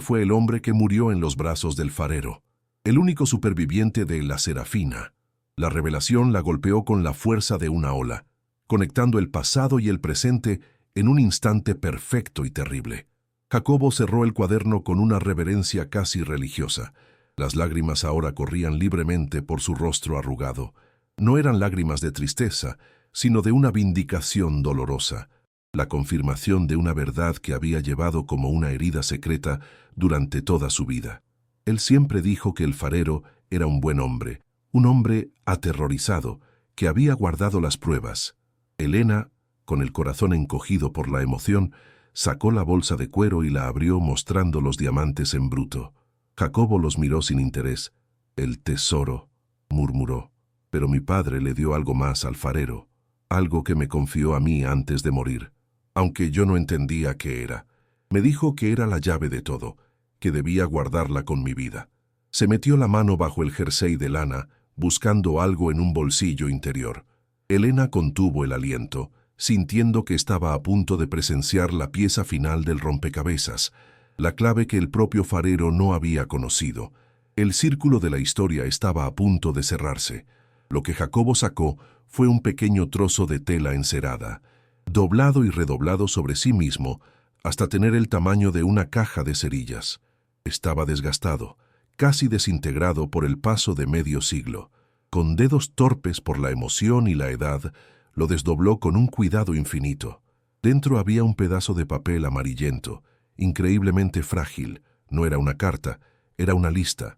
fue el hombre que murió en los brazos del farero, el único superviviente de La Serafina». La revelación la golpeó con la fuerza de una ola, conectando el pasado y el presente en un instante perfecto y terrible. Jacobo cerró el cuaderno con una reverencia casi religiosa. Las lágrimas ahora corrían libremente por su rostro arrugado. No eran lágrimas de tristeza, sino de una vindicación dolorosa, la confirmación de una verdad que había llevado como una herida secreta durante toda su vida. Él siempre dijo que el farero era un buen hombre, un hombre aterrorizado, que había guardado las pruebas. Elena, con el corazón encogido por la emoción, sacó la bolsa de cuero y la abrió mostrando los diamantes en bruto. Jacobo los miró sin interés. «El tesoro», murmuró. «Pero mi padre le dio algo más al farero, algo que me confió a mí antes de morir, aunque yo no entendía qué era. Me dijo que era la llave de todo, que debía guardarla con mi vida». Se metió la mano bajo el jersey de lana, buscando algo en un bolsillo interior. Elena contuvo el aliento, sintiendo que estaba a punto de presenciar la pieza final del rompecabezas, la clave que el propio farero no había conocido. El círculo de la historia estaba a punto de cerrarse. Lo que Jacobo sacó fue un pequeño trozo de tela encerada, doblado y redoblado sobre sí mismo, hasta tener el tamaño de una caja de cerillas. Estaba desgastado, casi desintegrado por el paso de medio siglo. Con dedos torpes por la emoción y la edad, lo desdobló con un cuidado infinito. Dentro había un pedazo de papel amarillento, increíblemente frágil. No era una carta, era una lista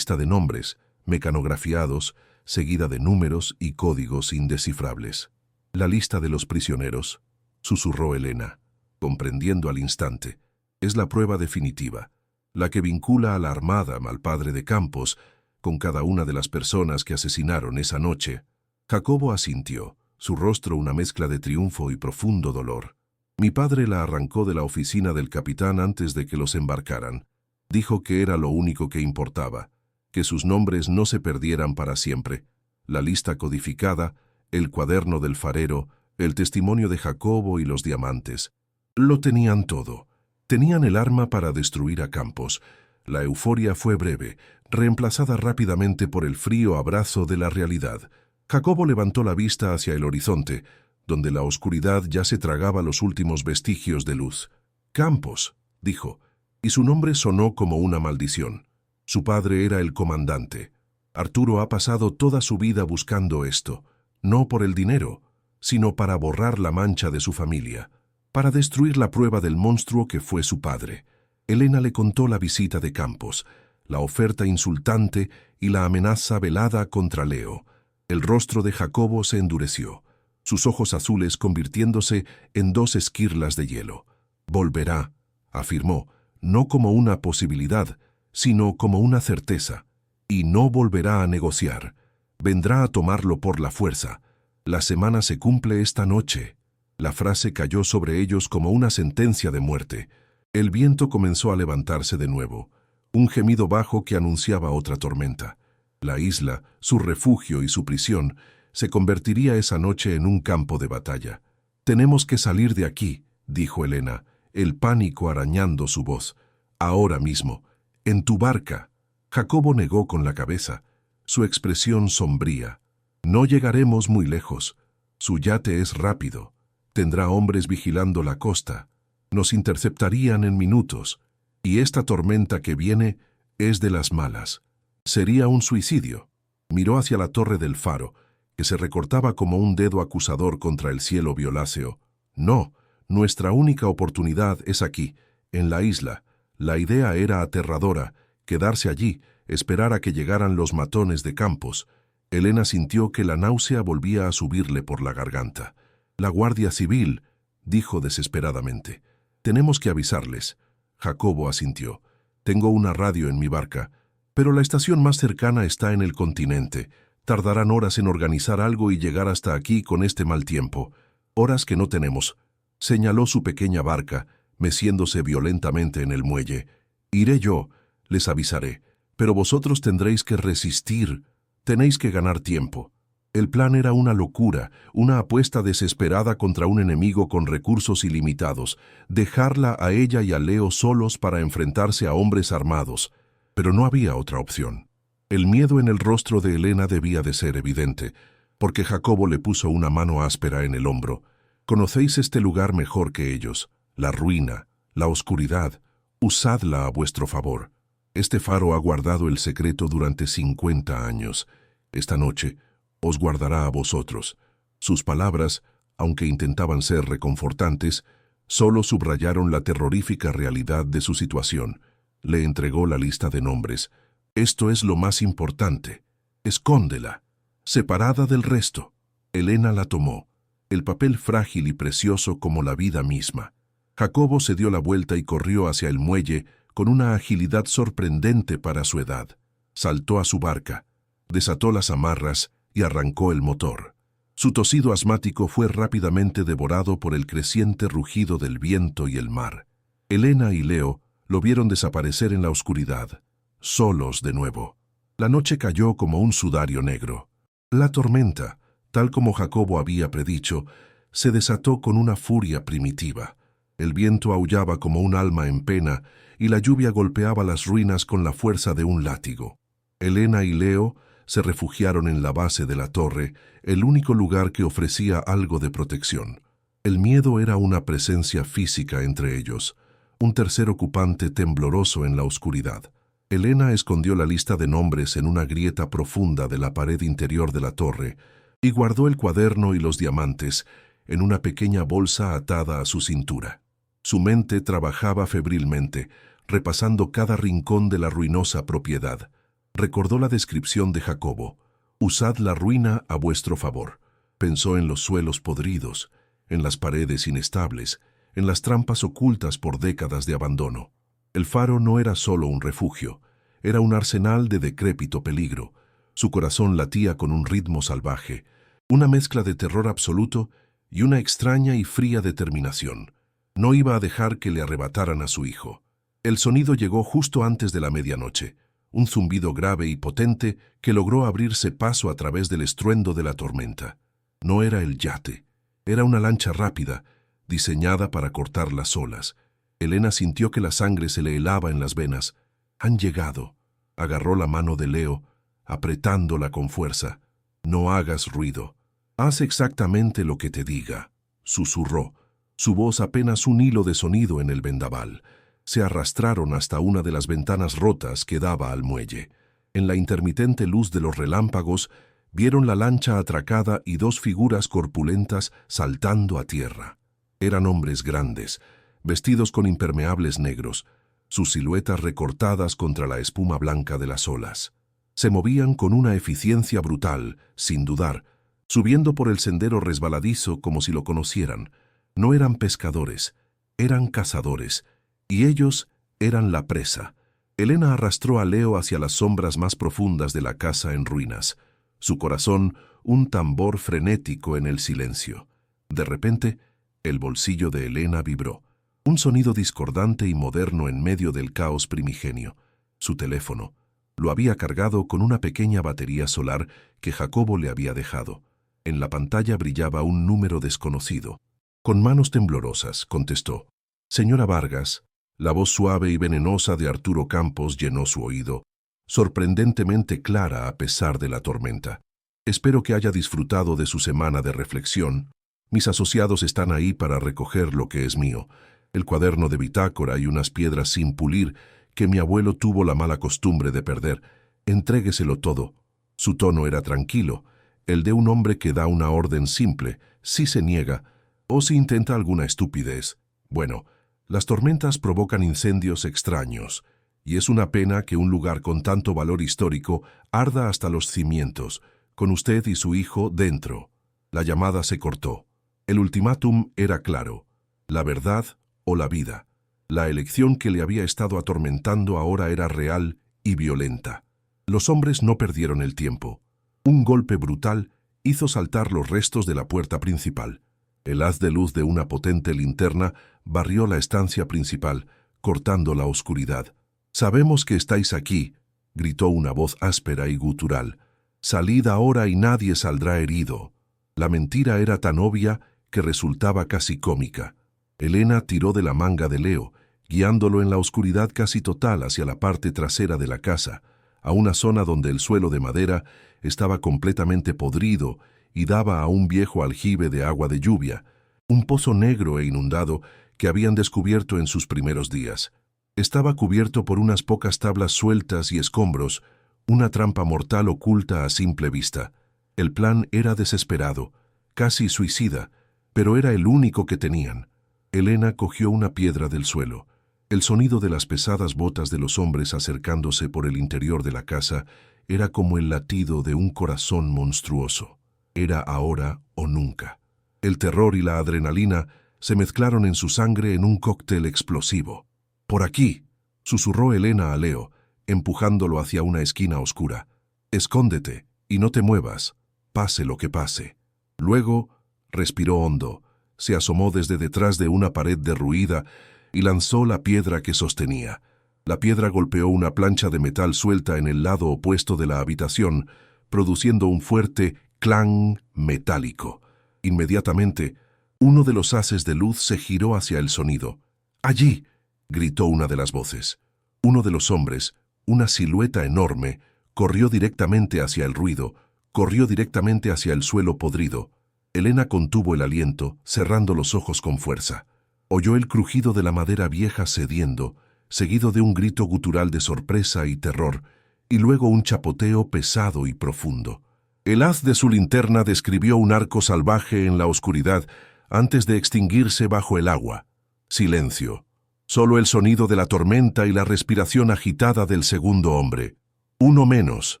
de nombres, mecanografiados, seguida de números y códigos indescifrables. «La lista de los prisioneros», susurró Elena, comprendiendo al instante. «Es la prueba definitiva, la que vincula a la Armada, al padre de Campos, con cada una de las personas que asesinaron esa noche». Jacobo asintió, su rostro una mezcla de triunfo y profundo dolor. «Mi padre la arrancó de la oficina del capitán antes de que los embarcaran. Dijo que era lo único que importaba, que sus nombres no se perdieran para siempre. La lista codificada, el cuaderno del farero, el testimonio de Jacobo y los diamantes. Lo tenían todo. Tenían el arma para destruir a Campos». La euforia fue breve, reemplazada rápidamente por el frío abrazo de la realidad. Jacobo levantó la vista hacia el horizonte, donde la oscuridad ya se tragaba los últimos vestigios de luz. «Campos», dijo, y su nombre sonó como una maldición. Su padre era el comandante. Arturo ha pasado toda su vida buscando esto, no por el dinero, sino para borrar la mancha de su familia, para destruir la prueba del monstruo que fue su padre. Elena le contó la visita de Campos, la oferta insultante y la amenaza velada contra Leo. El rostro de Jacobo se endureció, sus ojos azules convirtiéndose en dos esquirlas de hielo. «Volverá», afirmó, no como una posibilidad, sino como una certeza, y no volverá a negociar. Vendrá a tomarlo por la fuerza. «La semana se cumple esta noche». La frase cayó sobre ellos como una sentencia de muerte. El viento comenzó a levantarse de nuevo, un gemido bajo que anunciaba otra tormenta. La isla, su refugio y su prisión, se convertiría esa noche en un campo de batalla. «Tenemos que salir de aquí», dijo Elena, el pánico arañando su voz. «Ahora mismo, en tu barca». Jacobo negó con la cabeza, su expresión sombría. «No llegaremos muy lejos. Su yate es rápido. Tendrá hombres vigilando la costa. Nos interceptarían en minutos. Y esta tormenta que viene es de las malas. Sería un suicidio». Miró hacia la torre del faro, que se recortaba como un dedo acusador contra el cielo violáceo. «No, nuestra única oportunidad es aquí, en la isla». La idea era aterradora, quedarse allí, esperar a que llegaran los matones de Campos. Elena sintió que la náusea volvía a subirle por la garganta. «La Guardia Civil», dijo desesperadamente. «Tenemos que avisarles». Jacobo asintió. «Tengo una radio en mi barca, pero la estación más cercana está en el continente. Tardarán horas en organizar algo y llegar hasta aquí con este mal tiempo. Horas que no tenemos». Señaló su pequeña barca, meciéndose violentamente en el muelle. «Iré yo, les avisaré, pero vosotros tendréis que resistir, tenéis que ganar tiempo». El plan era una locura, una apuesta desesperada contra un enemigo con recursos ilimitados, dejarla a ella y a Leo solos para enfrentarse a hombres armados. Pero no había otra opción. El miedo en el rostro de Elena debía de ser evidente, porque Jacobo le puso una mano áspera en el hombro. «Conocéis este lugar mejor que ellos, la ruina, la oscuridad. Usadla a vuestro favor. Este faro ha guardado el secreto durante 50 años. Esta noche os guardará a vosotros». Sus palabras, aunque intentaban ser reconfortantes, solo subrayaron la terrorífica realidad de su situación. Le entregó la lista de nombres. Esto es lo más importante. Escóndela, separada del resto. Elena la tomó, el papel frágil y precioso como la vida misma. Jacobo se dio la vuelta y corrió hacia el muelle con una agilidad sorprendente para su edad. Saltó a su barca, desató las amarras y arrancó el motor. Su tosido asmático fue rápidamente devorado por el creciente rugido del viento y el mar. Elena y Leo lo vieron desaparecer en la oscuridad, solos de nuevo. La noche cayó como un sudario negro. La tormenta, tal como Jacobo había predicho, se desató con una furia primitiva. El viento aullaba como un alma en pena y la lluvia golpeaba las ruinas con la fuerza de un látigo. Elena y Leo se refugiaron en la base de la torre, el único lugar que ofrecía algo de protección. El miedo era una presencia física entre ellos, un tercer ocupante tembloroso en la oscuridad. Elena escondió la lista de nombres en una grieta profunda de la pared interior de la torre y guardó el cuaderno y los diamantes en una pequeña bolsa atada a su cintura. Su mente trabajaba febrilmente, repasando cada rincón de la ruinosa propiedad. Recordó la descripción de Jacobo: «Usad la ruina a vuestro favor». Pensó en los suelos podridos, en las paredes inestables, en las trampas ocultas por décadas de abandono. El faro no era solo un refugio, era un arsenal de decrépito peligro. Su corazón latía con un ritmo salvaje, una mezcla de terror absoluto y una extraña y fría determinación. No iba a dejar que le arrebataran a su hijo. El sonido llegó justo antes de la medianoche, un zumbido grave y potente que logró abrirse paso a través del estruendo de la tormenta. No era el yate, era una lancha rápida, diseñada para cortar las olas. Elena sintió que la sangre se le helaba en las venas. «Han llegado». Agarró la mano de Leo, apretándola con fuerza. «No hagas ruido. Haz exactamente lo que te diga», susurró, su voz apenas un hilo de sonido en el vendaval. Se arrastraron hasta una de las ventanas rotas que daba al muelle. En la intermitente luz de los relámpagos, vieron la lancha atracada y dos figuras corpulentas saltando a tierra. Eran hombres grandes, vestidos con impermeables negros, sus siluetas recortadas contra la espuma blanca de las olas. Se movían con una eficiencia brutal, sin dudar, subiendo por el sendero resbaladizo como si lo conocieran. No eran pescadores, eran cazadores, y ellos eran la presa. Elena arrastró a Leo hacia las sombras más profundas de la casa en ruinas, su corazón un tambor frenético en el silencio. De repente, el bolsillo de Elena vibró. Un sonido discordante y moderno en medio del caos primigenio. Su teléfono. Lo había cargado con una pequeña batería solar que Jacobo le había dejado. En la pantalla brillaba un número desconocido. Con manos temblorosas, contestó. «Señora Vargas». La voz suave y venenosa de Arturo Campos llenó su oído, sorprendentemente clara a pesar de la tormenta. «Espero que haya disfrutado de su semana de reflexión. Mis asociados están ahí para recoger lo que es mío, el cuaderno de bitácora y unas piedras sin pulir que mi abuelo tuvo la mala costumbre de perder. Entrégueselo todo». Su tono era tranquilo, el de un hombre que da una orden simple, si se niega o si intenta alguna estupidez. Bueno, las tormentas provocan incendios extraños, y es una pena que un lugar con tanto valor histórico arda hasta los cimientos, con usted y su hijo dentro. La llamada se cortó. El ultimátum era claro: la verdad o la vida. La elección que le había estado atormentando ahora era real y violenta. Los hombres no perdieron el tiempo. Un golpe brutal hizo saltar los restos de la puerta principal. El haz de luz de una potente linterna barrió la estancia principal, cortando la oscuridad. «Sabemos que estáis aquí», gritó una voz áspera y gutural. «Salid ahora y nadie saldrá herido». La mentira era tan obvia que resultaba casi cómica. Elena tiró de la manga de Leo, guiándolo en la oscuridad casi total hacia la parte trasera de la casa, a una zona donde el suelo de madera estaba completamente podrido y daba a un viejo aljibe de agua de lluvia, un pozo negro e inundado que habían descubierto en sus primeros días. Estaba cubierto por unas pocas tablas sueltas y escombros, una trampa mortal oculta a simple vista. El plan era desesperado, casi suicida, pero era el único que tenían. Elena cogió una piedra del suelo. El sonido de las pesadas botas de los hombres acercándose por el interior de la casa era como el latido de un corazón monstruoso. Era ahora o nunca. El terror y la adrenalina se mezclaron en su sangre en un cóctel explosivo. «Por aquí», susurró Elena a Leo, empujándolo hacia una esquina oscura. «Escóndete y no te muevas, pase lo que pase». Luego respiró hondo, se asomó desde detrás de una pared derruida y lanzó la piedra que sostenía. La piedra golpeó una plancha de metal suelta en el lado opuesto de la habitación, produciendo un fuerte clang metálico. Inmediatamente, uno de los haces de luz se giró hacia el sonido. «¡Allí!», gritó una de las voces. Uno de los hombres, una silueta enorme, corrió directamente hacia el ruido, corrió directamente hacia el suelo podrido. Elena contuvo el aliento, cerrando los ojos con fuerza. Oyó el crujido de la madera vieja cediendo, seguido de un grito gutural de sorpresa y terror, y luego un chapoteo pesado y profundo. El haz de su linterna describió un arco salvaje en la oscuridad antes de extinguirse bajo el agua. Silencio. Solo el sonido de la tormenta y la respiración agitada del segundo hombre. Uno menos.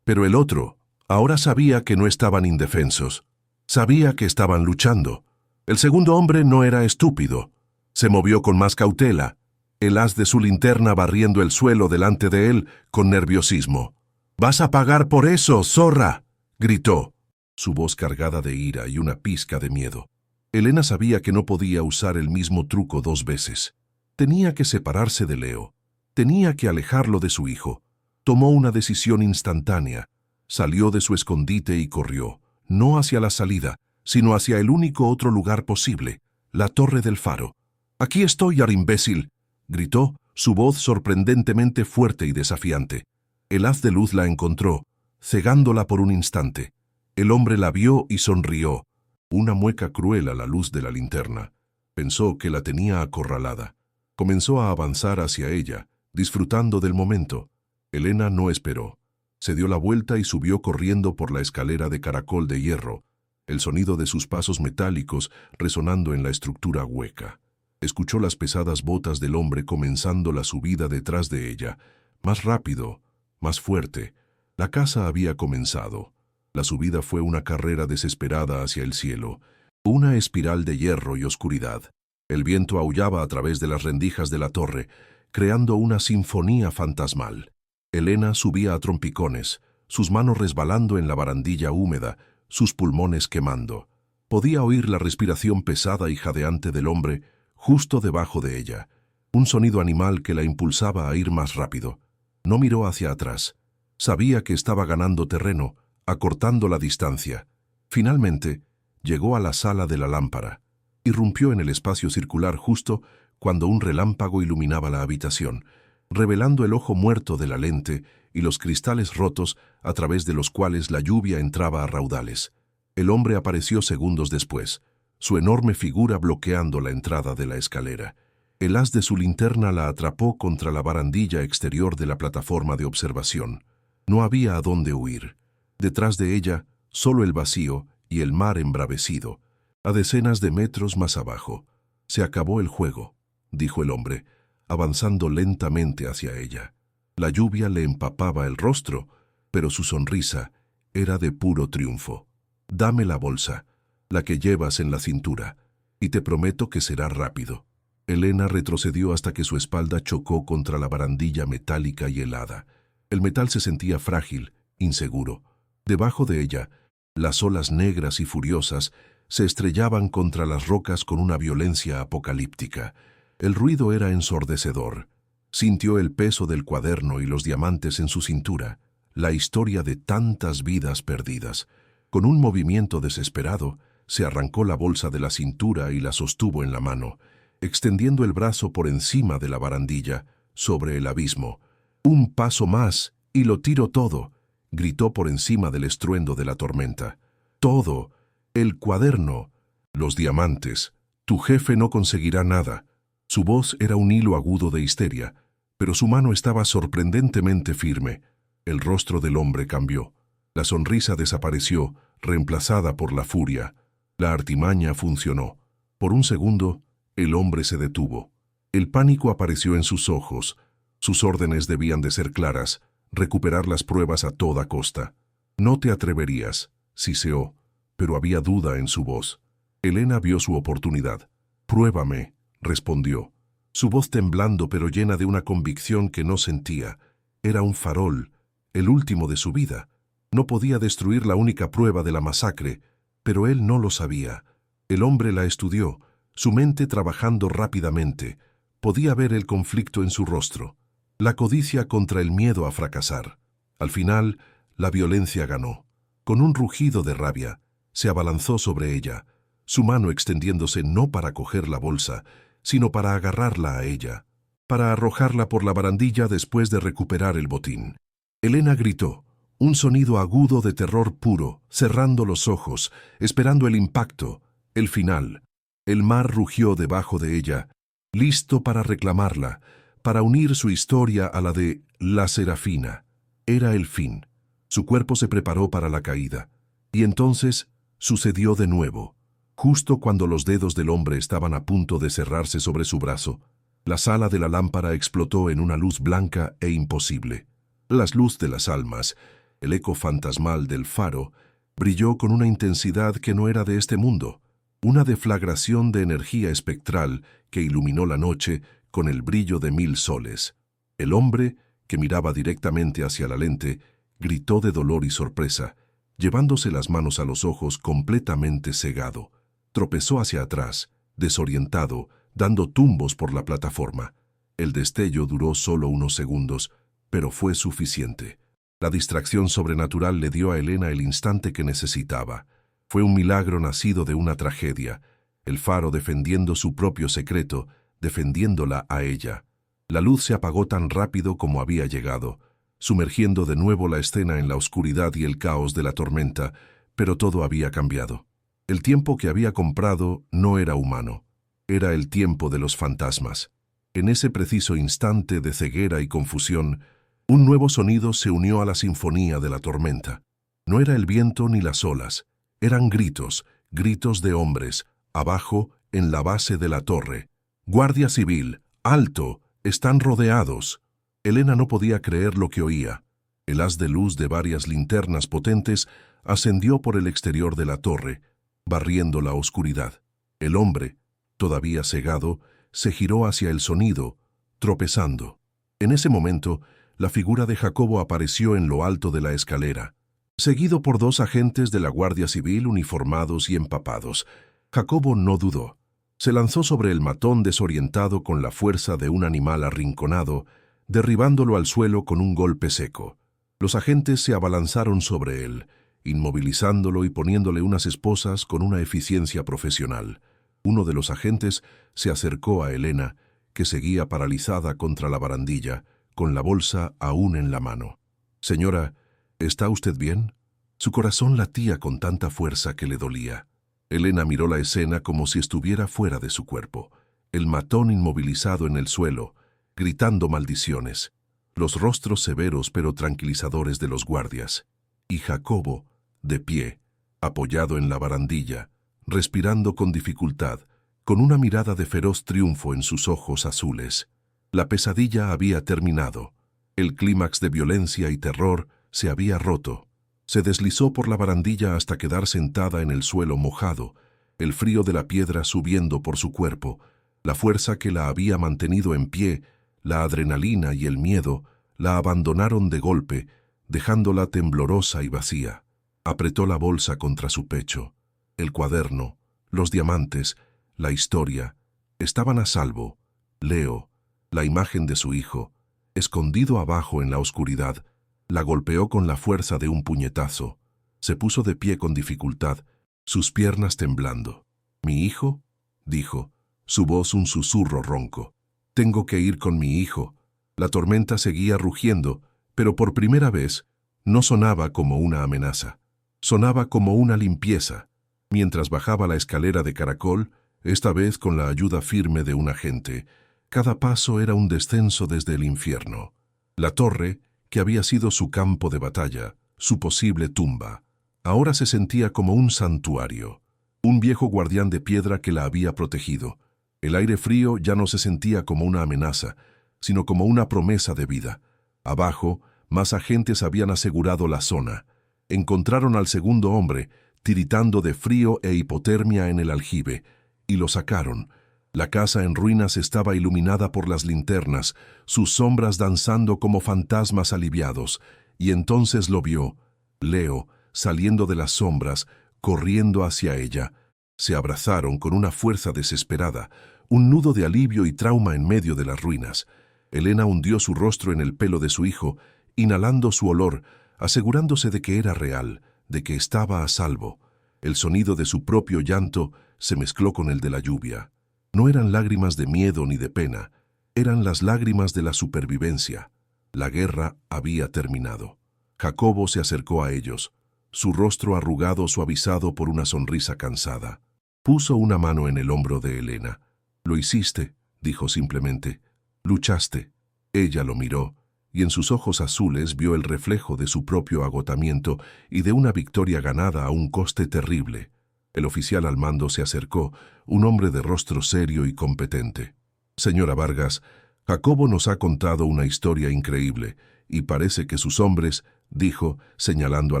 Pero el otro ahora sabía que no estaban indefensos. Sabía que estaban luchando. El segundo hombre no era estúpido. Se movió con más cautela, el haz de su linterna barriendo el suelo delante de él con nerviosismo. «¡Vas a pagar por eso, zorra!», gritó, su voz cargada de ira y una pizca de miedo. Elena sabía que no podía usar el mismo truco dos veces. Tenía que separarse de Leo. Tenía que alejarlo de su hijo. Tomó una decisión instantánea. Salió de su escondite y corrió, no hacia la salida, sino hacia el único otro lugar posible, la torre del faro. «¡Aquí estoy, imbécil!», gritó, su voz sorprendentemente fuerte y desafiante. El haz de luz la encontró, cegándola por un instante. El hombre la vio y sonrió, una mueca cruel a la luz de la linterna. Pensó que la tenía acorralada. Comenzó a avanzar hacia ella, disfrutando del momento. Elena no esperó. Se dio la vuelta y subió corriendo por la escalera de caracol de hierro, el sonido de sus pasos metálicos resonando en la estructura hueca. Escuchó las pesadas botas del hombre comenzando la subida detrás de ella, más rápido, más fuerte. La casa había comenzado. La subida fue una carrera desesperada hacia el cielo, una espiral de hierro y oscuridad. El viento aullaba a través de las rendijas de la torre, creando una sinfonía fantasmal. Elena subía a trompicones, sus manos resbalando en la barandilla húmeda, sus pulmones quemando. Podía oír la respiración pesada y jadeante del hombre justo debajo de ella, un sonido animal que la impulsaba a ir más rápido. No miró hacia atrás. Sabía que estaba ganando terreno, acortando la distancia. Finalmente, llegó a la sala de la lámpara. Irrumpió en el espacio circular justo cuando un relámpago iluminaba la habitación, revelando el ojo muerto de la lente y los cristales rotos a través de los cuales la lluvia entraba a raudales. El hombre apareció segundos después, su enorme figura bloqueando la entrada de la escalera. El haz de su linterna la atrapó contra la barandilla exterior de la plataforma de observación. No había a dónde huir. Detrás de ella, solo el vacío y el mar embravecido, a decenas de metros más abajo. «Se acabó el juego», dijo el hombre, avanzando lentamente hacia ella. La lluvia le empapaba el rostro, pero su sonrisa era de puro triunfo. «Dame la bolsa, la que llevas en la cintura, y te prometo que será rápido». Elena retrocedió hasta que su espalda chocó contra la barandilla metálica y helada. El metal se sentía frágil, inseguro. Debajo de ella, las olas negras y furiosas se estrellaban contra las rocas con una violencia apocalíptica. El ruido era ensordecedor. Sintió el peso del cuaderno y los diamantes en su cintura, la historia de tantas vidas perdidas. Con un movimiento desesperado, se arrancó la bolsa de la cintura y la sostuvo en la mano, extendiendo el brazo por encima de la barandilla, sobre el abismo. «Un paso más y lo tiro todo», gritó por encima del estruendo de la tormenta. «Todo, el cuaderno, los diamantes. Tu jefe no conseguirá nada». Su voz era un hilo agudo de histeria, pero su mano estaba sorprendentemente firme. El rostro del hombre cambió. La sonrisa desapareció, reemplazada por la furia. La artimaña funcionó. Por un segundo, el hombre se detuvo. El pánico apareció en sus ojos. Sus órdenes debían de ser claras, recuperar las pruebas a toda costa. «No te atreverías», siseó, pero había duda en su voz. Elena vio su oportunidad. «Pruébame», respondió, su voz temblando pero llena de una convicción que no sentía. Era un farol, el último de su vida. No podía destruir la única prueba de la masacre, pero él no lo sabía. El hombre la estudió, su mente trabajando rápidamente. Podía ver el conflicto en su rostro, la codicia contra el miedo a fracasar. Al final, la violencia ganó. Con un rugido de rabia, se abalanzó sobre ella, su mano extendiéndose no para coger la bolsa, sino para agarrarla a ella, para arrojarla por la barandilla después de recuperar el botín. Elena gritó, un sonido agudo de terror puro, cerrando los ojos, esperando el impacto, el final. El mar rugió debajo de ella, listo para reclamarla, para unir su historia a la de la Serafina. Era el fin. Su cuerpo se preparó para la caída. Y entonces sucedió de nuevo. Justo cuando los dedos del hombre estaban a punto de cerrarse sobre su brazo, la sala de la lámpara explotó en una luz blanca e imposible. La luz de las almas, el eco fantasmal del faro, brilló con una intensidad que no era de este mundo, una deflagración de energía espectral que iluminó la noche con el brillo de 1000 soles. El hombre, que miraba directamente hacia la lente, gritó de dolor y sorpresa, llevándose las manos a los ojos completamente cegado. Tropezó hacia atrás, desorientado, dando tumbos por la plataforma. El destello duró solo unos segundos, pero fue suficiente. La distracción sobrenatural le dio a Elena el instante que necesitaba. Fue un milagro nacido de una tragedia, el faro defendiendo su propio secreto, defendiéndola a ella. La luz se apagó tan rápido como había llegado, sumergiendo de nuevo la escena en la oscuridad y el caos de la tormenta, pero todo había cambiado. El tiempo que había comprado no era humano, era el tiempo de los fantasmas. En ese preciso instante de ceguera y confusión, un nuevo sonido se unió a la sinfonía de la tormenta. No era el viento ni las olas, eran gritos, gritos de hombres, abajo, en la base de la torre. «Guardia Civil, alto, están rodeados». Elena no podía creer lo que oía. El haz de luz de varias linternas potentes ascendió por el exterior de la torre, barriendo la oscuridad. El hombre, todavía cegado, se giró hacia el sonido, tropezando. En ese momento, la figura de Jacobo apareció en lo alto de la escalera, seguido por 2 agentes de la Guardia Civil uniformados y empapados. Jacobo no dudó. Se lanzó sobre el matón desorientado con la fuerza de un animal arrinconado, derribándolo al suelo con un golpe seco. Los agentes se abalanzaron sobre él, inmovilizándolo y poniéndole unas esposas con una eficiencia profesional. Uno de los agentes se acercó a Elena, que seguía paralizada contra la barandilla, con la bolsa aún en la mano. «Señora, ¿está usted bien?» Su corazón latía con tanta fuerza que le dolía. Elena miró la escena como si estuviera fuera de su cuerpo. El matón inmovilizado en el suelo, gritando maldiciones. Los rostros severos pero tranquilizadores de los guardias. Y Jacobo, de pie, apoyado en la barandilla, respirando con dificultad, con una mirada de feroz triunfo en sus ojos azules. La pesadilla había terminado. El clímax de violencia y terror se había roto. Se deslizó por la barandilla hasta quedar sentada en el suelo mojado, el frío de la piedra subiendo por su cuerpo, la fuerza que la había mantenido en pie, la adrenalina y el miedo, la abandonaron de golpe, dejándola temblorosa y vacía. Apretó la bolsa contra su pecho. El cuaderno, los diamantes, la historia, estaban a salvo. Leo, la imagen de su hijo, escondido abajo en la oscuridad, la golpeó con la fuerza de un puñetazo. Se puso de pie con dificultad, sus piernas temblando. «¿Mi hijo?», dijo, su voz un susurro ronco. «Tengo que ir con mi hijo». La tormenta seguía rugiendo, pero por primera vez no sonaba como una amenaza. Sonaba como una limpieza. Mientras bajaba la escalera de caracol, esta vez con la ayuda firme de un agente, cada paso era un descenso desde el infierno. La torre, que había sido su campo de batalla, su posible tumba, ahora se sentía como un santuario, un viejo guardián de piedra que la había protegido. El aire frío ya no se sentía como una amenaza, sino como una promesa de vida. Abajo, más agentes habían asegurado la zona. Encontraron al segundo hombre, tiritando de frío e hipotermia en el aljibe, y lo sacaron. La casa en ruinas estaba iluminada por las linternas, sus sombras danzando como fantasmas aliviados, y entonces lo vio, Leo, saliendo de las sombras, corriendo hacia ella. Se abrazaron con una fuerza desesperada, un nudo de alivio y trauma en medio de las ruinas. Elena hundió su rostro en el pelo de su hijo, inhalando su olor, asegurándose de que era real, de que estaba a salvo. El sonido de su propio llanto se mezcló con el de la lluvia. No eran lágrimas de miedo ni de pena, eran las lágrimas de la supervivencia. La guerra había terminado. Jacobo se acercó a ellos, su rostro arrugado suavizado por una sonrisa cansada. Puso una mano en el hombro de Elena. «Lo hiciste», dijo simplemente. «Luchaste». Ella lo miró, y en sus ojos azules vio el reflejo de su propio agotamiento y de una victoria ganada a un coste terrible. El oficial al mando se acercó, un hombre de rostro serio y competente. «Señora Vargas, Jacobo nos ha contado una historia increíble, y parece que sus hombres», dijo, señalando a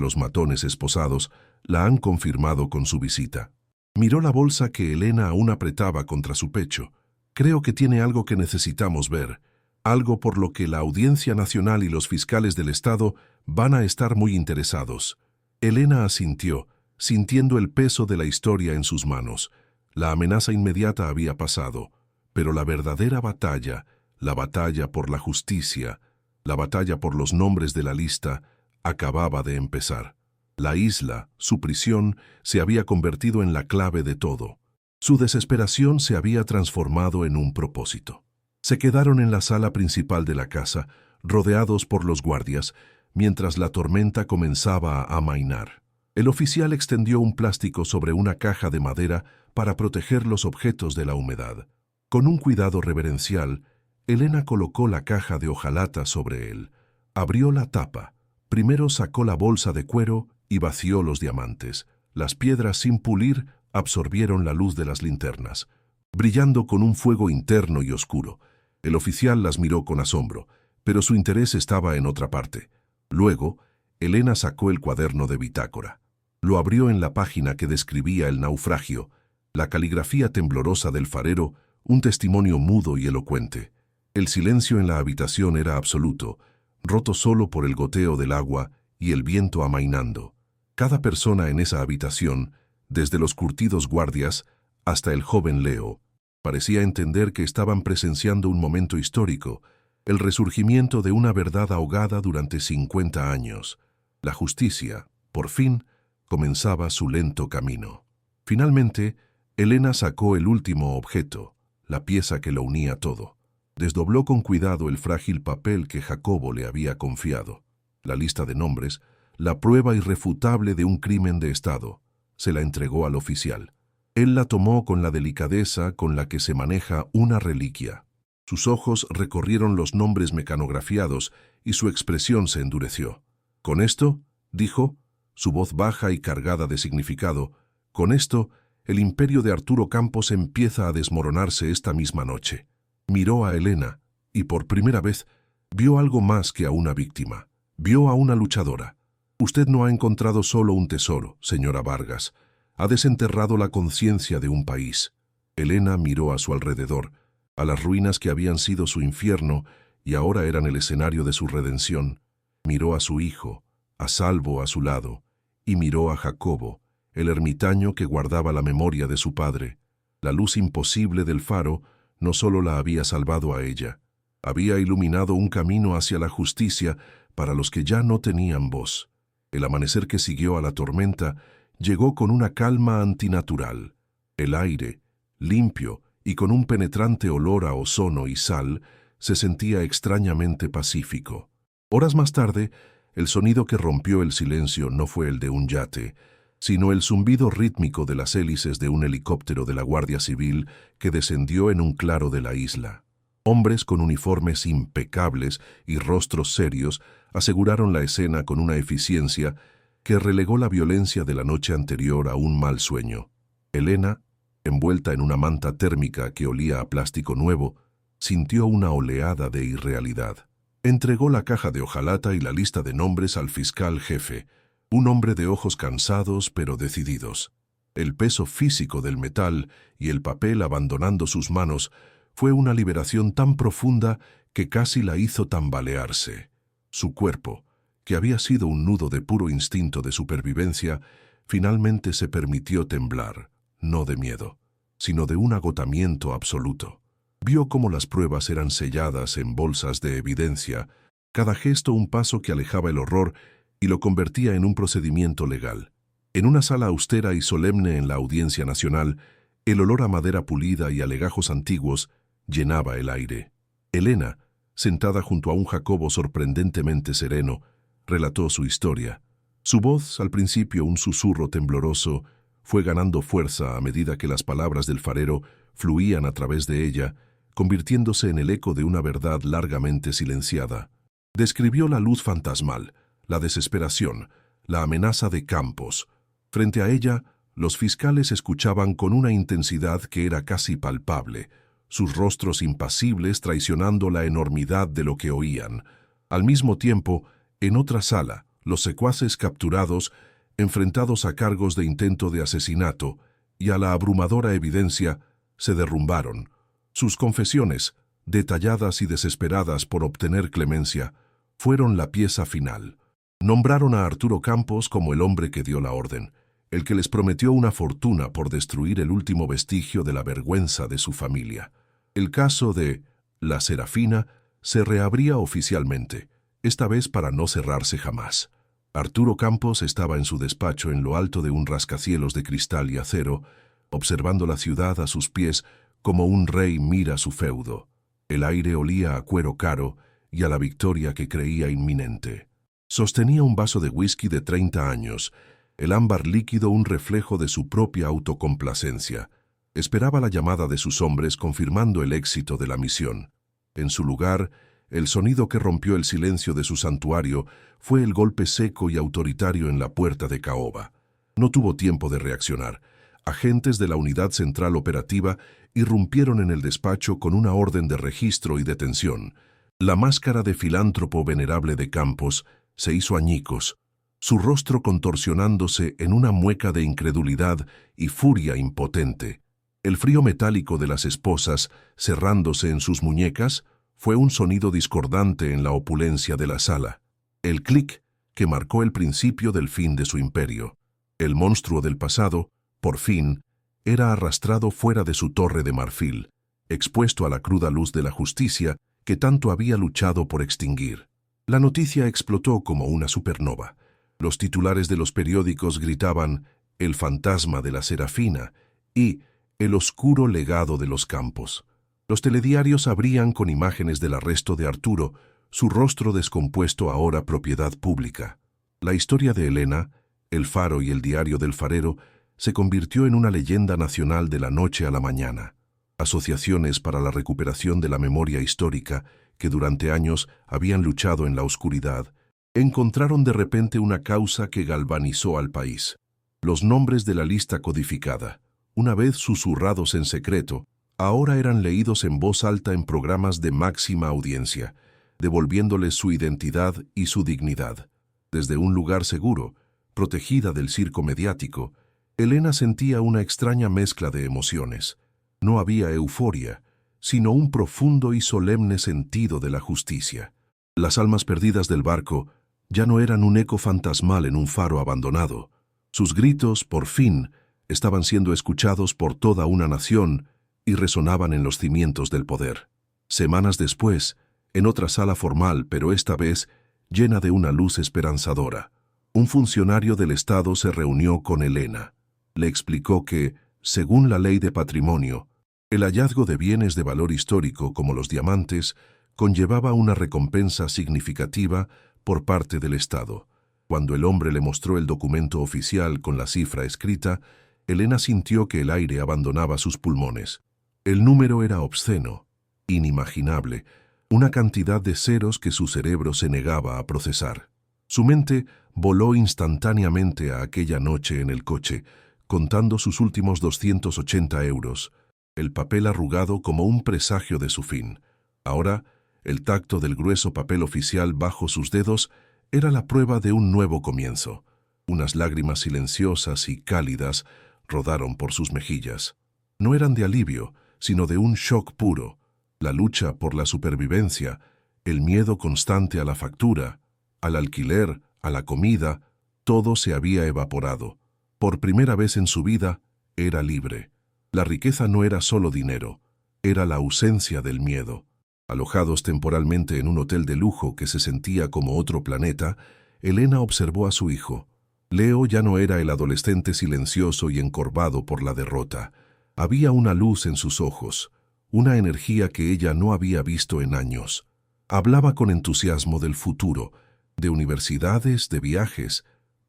los matones esposados, «la han confirmado con su visita». Miró la bolsa que Elena aún apretaba contra su pecho. «Creo que tiene algo que necesitamos ver, algo por lo que la Audiencia Nacional y los fiscales del Estado van a estar muy interesados». Elena asintió, sintiendo el peso de la historia en sus manos. La amenaza inmediata había pasado, pero la verdadera batalla, la batalla por la justicia, la batalla por los nombres de la lista, acababa de empezar. La isla, su prisión, se había convertido en la clave de todo. Su desesperación se había transformado en un propósito. Se quedaron en la sala principal de la casa, rodeados por los guardias, mientras la tormenta comenzaba a amainar. El oficial extendió un plástico sobre una caja de madera para proteger los objetos de la humedad. Con un cuidado reverencial, Elena colocó la caja de hojalata sobre él. Abrió la tapa. Primero sacó la bolsa de cuero y vació los diamantes. Las piedras sin pulir absorbieron la luz de las linternas, brillando con un fuego interno y oscuro. El oficial las miró con asombro, pero su interés estaba en otra parte. Luego, Elena sacó el cuaderno de bitácora. Lo abrió en la página que describía el naufragio, la caligrafía temblorosa del farero, un testimonio mudo y elocuente. El silencio en la habitación era absoluto, roto solo por el goteo del agua y el viento amainando. Cada persona en esa habitación, desde los curtidos guardias hasta el joven Leo, parecía entender que estaban presenciando un momento histórico, el resurgimiento de una verdad ahogada durante 50 años. La justicia, por fin, comenzaba su lento camino. Finalmente, Elena sacó el último objeto, la pieza que lo unía todo. Desdobló con cuidado el frágil papel que Jacobo le había confiado. La lista de nombres, la prueba irrefutable de un crimen de Estado. Se la entregó al oficial. Él la tomó con la delicadeza con la que se maneja una reliquia. Sus ojos recorrieron los nombres mecanografiados y su expresión se endureció. «Con esto», dijo, su voz baja y cargada de significado, «con esto, el imperio de Arturo Campos empieza a desmoronarse esta misma noche». Miró a Elena y por primera vez vio algo más que a una víctima. Vio a una luchadora. «Usted no ha encontrado solo un tesoro, señora Vargas. Ha desenterrado la conciencia de un país». Elena miró a su alrededor, a las ruinas que habían sido su infierno y ahora eran el escenario de su redención. Miró a su hijo, a salvo a su lado, y miró a Jacobo, el ermitaño que guardaba la memoria de su padre. La luz imposible del faro no solo la había salvado a ella, había iluminado un camino hacia la justicia para los que ya no tenían voz. El amanecer que siguió a la tormenta llegó con una calma antinatural. El aire, limpio y con un penetrante olor a ozono y sal, se sentía extrañamente pacífico. Horas más tarde, el sonido que rompió el silencio no fue el de un yate, sino el zumbido rítmico de las hélices de un helicóptero de la Guardia Civil que descendió en un claro de la isla. Hombres con uniformes impecables y rostros serios aseguraron la escena con una eficiencia que relegó la violencia de la noche anterior a un mal sueño. Elena, Envuelta en una manta térmica que olía a plástico nuevo, sintió una oleada de irrealidad. Entregó la caja de hojalata y la lista de nombres al fiscal jefe, un hombre de ojos cansados pero decididos. El peso físico del metal y el papel abandonando sus manos fue una liberación tan profunda que casi la hizo tambalearse. Su cuerpo, que había sido un nudo de puro instinto de supervivencia, finalmente se permitió temblar, no de miedo, sino de un agotamiento absoluto. Vio cómo las pruebas eran selladas en bolsas de evidencia, cada gesto un paso que alejaba el horror y lo convertía en un procedimiento legal. En una sala austera y solemne en la Audiencia Nacional, el olor a madera pulida y a legajos antiguos llenaba el aire. Elena, sentada junto a un Jacobo sorprendentemente sereno, relató su historia. Su voz, al principio un susurro tembloroso, fue ganando fuerza a medida que las palabras del farero fluían a través de ella, convirtiéndose en el eco de una verdad largamente silenciada. Describió la luz fantasmal, la desesperación, la amenaza de Campos. Frente a ella, los fiscales escuchaban con una intensidad que era casi palpable, sus rostros impasibles traicionando la enormidad de lo que oían. Al mismo tiempo, en otra sala, los secuaces capturados, enfrentados a cargos de intento de asesinato y a la abrumadora evidencia, se derrumbaron. Sus confesiones, detalladas y desesperadas por obtener clemencia, fueron la pieza final. Nombraron a Arturo Campos como el hombre que dio la orden, el que les prometió una fortuna por destruir el último vestigio de la vergüenza de su familia. El caso de La Serafina se reabría oficialmente, esta vez para no cerrarse jamás. Arturo Campos estaba en su despacho en lo alto de un rascacielos de cristal y acero, observando la ciudad a sus pies como un rey mira su feudo. El aire olía a cuero caro y a la victoria que creía inminente. Sostenía un vaso de whisky de 30 años, el ámbar líquido un reflejo de su propia autocomplacencia. Esperaba la llamada de sus hombres confirmando el éxito de la misión. En su lugar, el sonido que rompió el silencio de su santuario fue el golpe seco y autoritario en la puerta de caoba. No tuvo tiempo de reaccionar. Agentes de la Unidad Central Operativa irrumpieron en el despacho con una orden de registro y detención. La máscara de filántropo venerable de Campos se hizo añicos, su rostro contorsionándose en una mueca de incredulidad y furia impotente. El frío metálico de las esposas, cerrándose en sus muñecas, fue un sonido discordante en la opulencia de la sala. El clic que marcó el principio del fin de su imperio. El monstruo del pasado, por fin, era arrastrado fuera de su torre de marfil, expuesto a la cruda luz de la justicia que tanto había luchado por extinguir. La noticia explotó como una supernova. Los titulares de los periódicos gritaban «El fantasma de la Serafina» y «El oscuro legado de los Campos». Los telediarios abrían con imágenes del arresto de Arturo, su rostro descompuesto ahora propiedad pública. La historia de Elena, El Faro y el diario del farero se convirtió en una leyenda nacional de la noche a la mañana. Asociaciones para la recuperación de la memoria histórica, que durante años habían luchado en la oscuridad, encontraron de repente una causa que galvanizó al país. Los nombres de la lista codificada, una vez susurrados en secreto, ahora eran leídos en voz alta en programas de máxima audiencia, devolviéndoles su identidad y su dignidad. Desde un lugar seguro, protegida del circo mediático, Elena sentía una extraña mezcla de emociones. No había euforia, sino un profundo y solemne sentido de la justicia. Las almas perdidas del barco ya no eran un eco fantasmal en un faro abandonado. Sus gritos, por fin, estaban siendo escuchados por toda una nación y resonaban en los cimientos del poder. Semanas después, en otra sala formal, pero esta vez llena de una luz esperanzadora, un funcionario del Estado se reunió con Elena. Le explicó que, según la ley de patrimonio, el hallazgo de bienes de valor histórico como los diamantes conllevaba una recompensa significativa por parte del Estado. Cuando el hombre le mostró el documento oficial con la cifra escrita, Elena sintió que el aire abandonaba sus pulmones. El número era obsceno, inimaginable, una cantidad de ceros que su cerebro se negaba a procesar. Su mente voló instantáneamente a aquella noche en el coche, contando sus últimos 280 euros, el papel arrugado como un presagio de su fin. Ahora, el tacto del grueso papel oficial bajo sus dedos era la prueba de un nuevo comienzo. Unas lágrimas silenciosas y cálidas rodaron por sus mejillas. No eran de alivio, sino de un shock puro. La lucha por la supervivencia, el miedo constante a la factura, al alquiler, a la comida, todo se había evaporado. Por primera vez en su vida, era libre. La riqueza no era solo dinero, era la ausencia del miedo. Alojados temporalmente en un hotel de lujo que se sentía como otro planeta, Elena observó a su hijo. Leo ya no era el adolescente silencioso y encorvado por la derrota. Había una luz en sus ojos, una energía que ella no había visto en años. Hablaba con entusiasmo del futuro, de universidades, de viajes,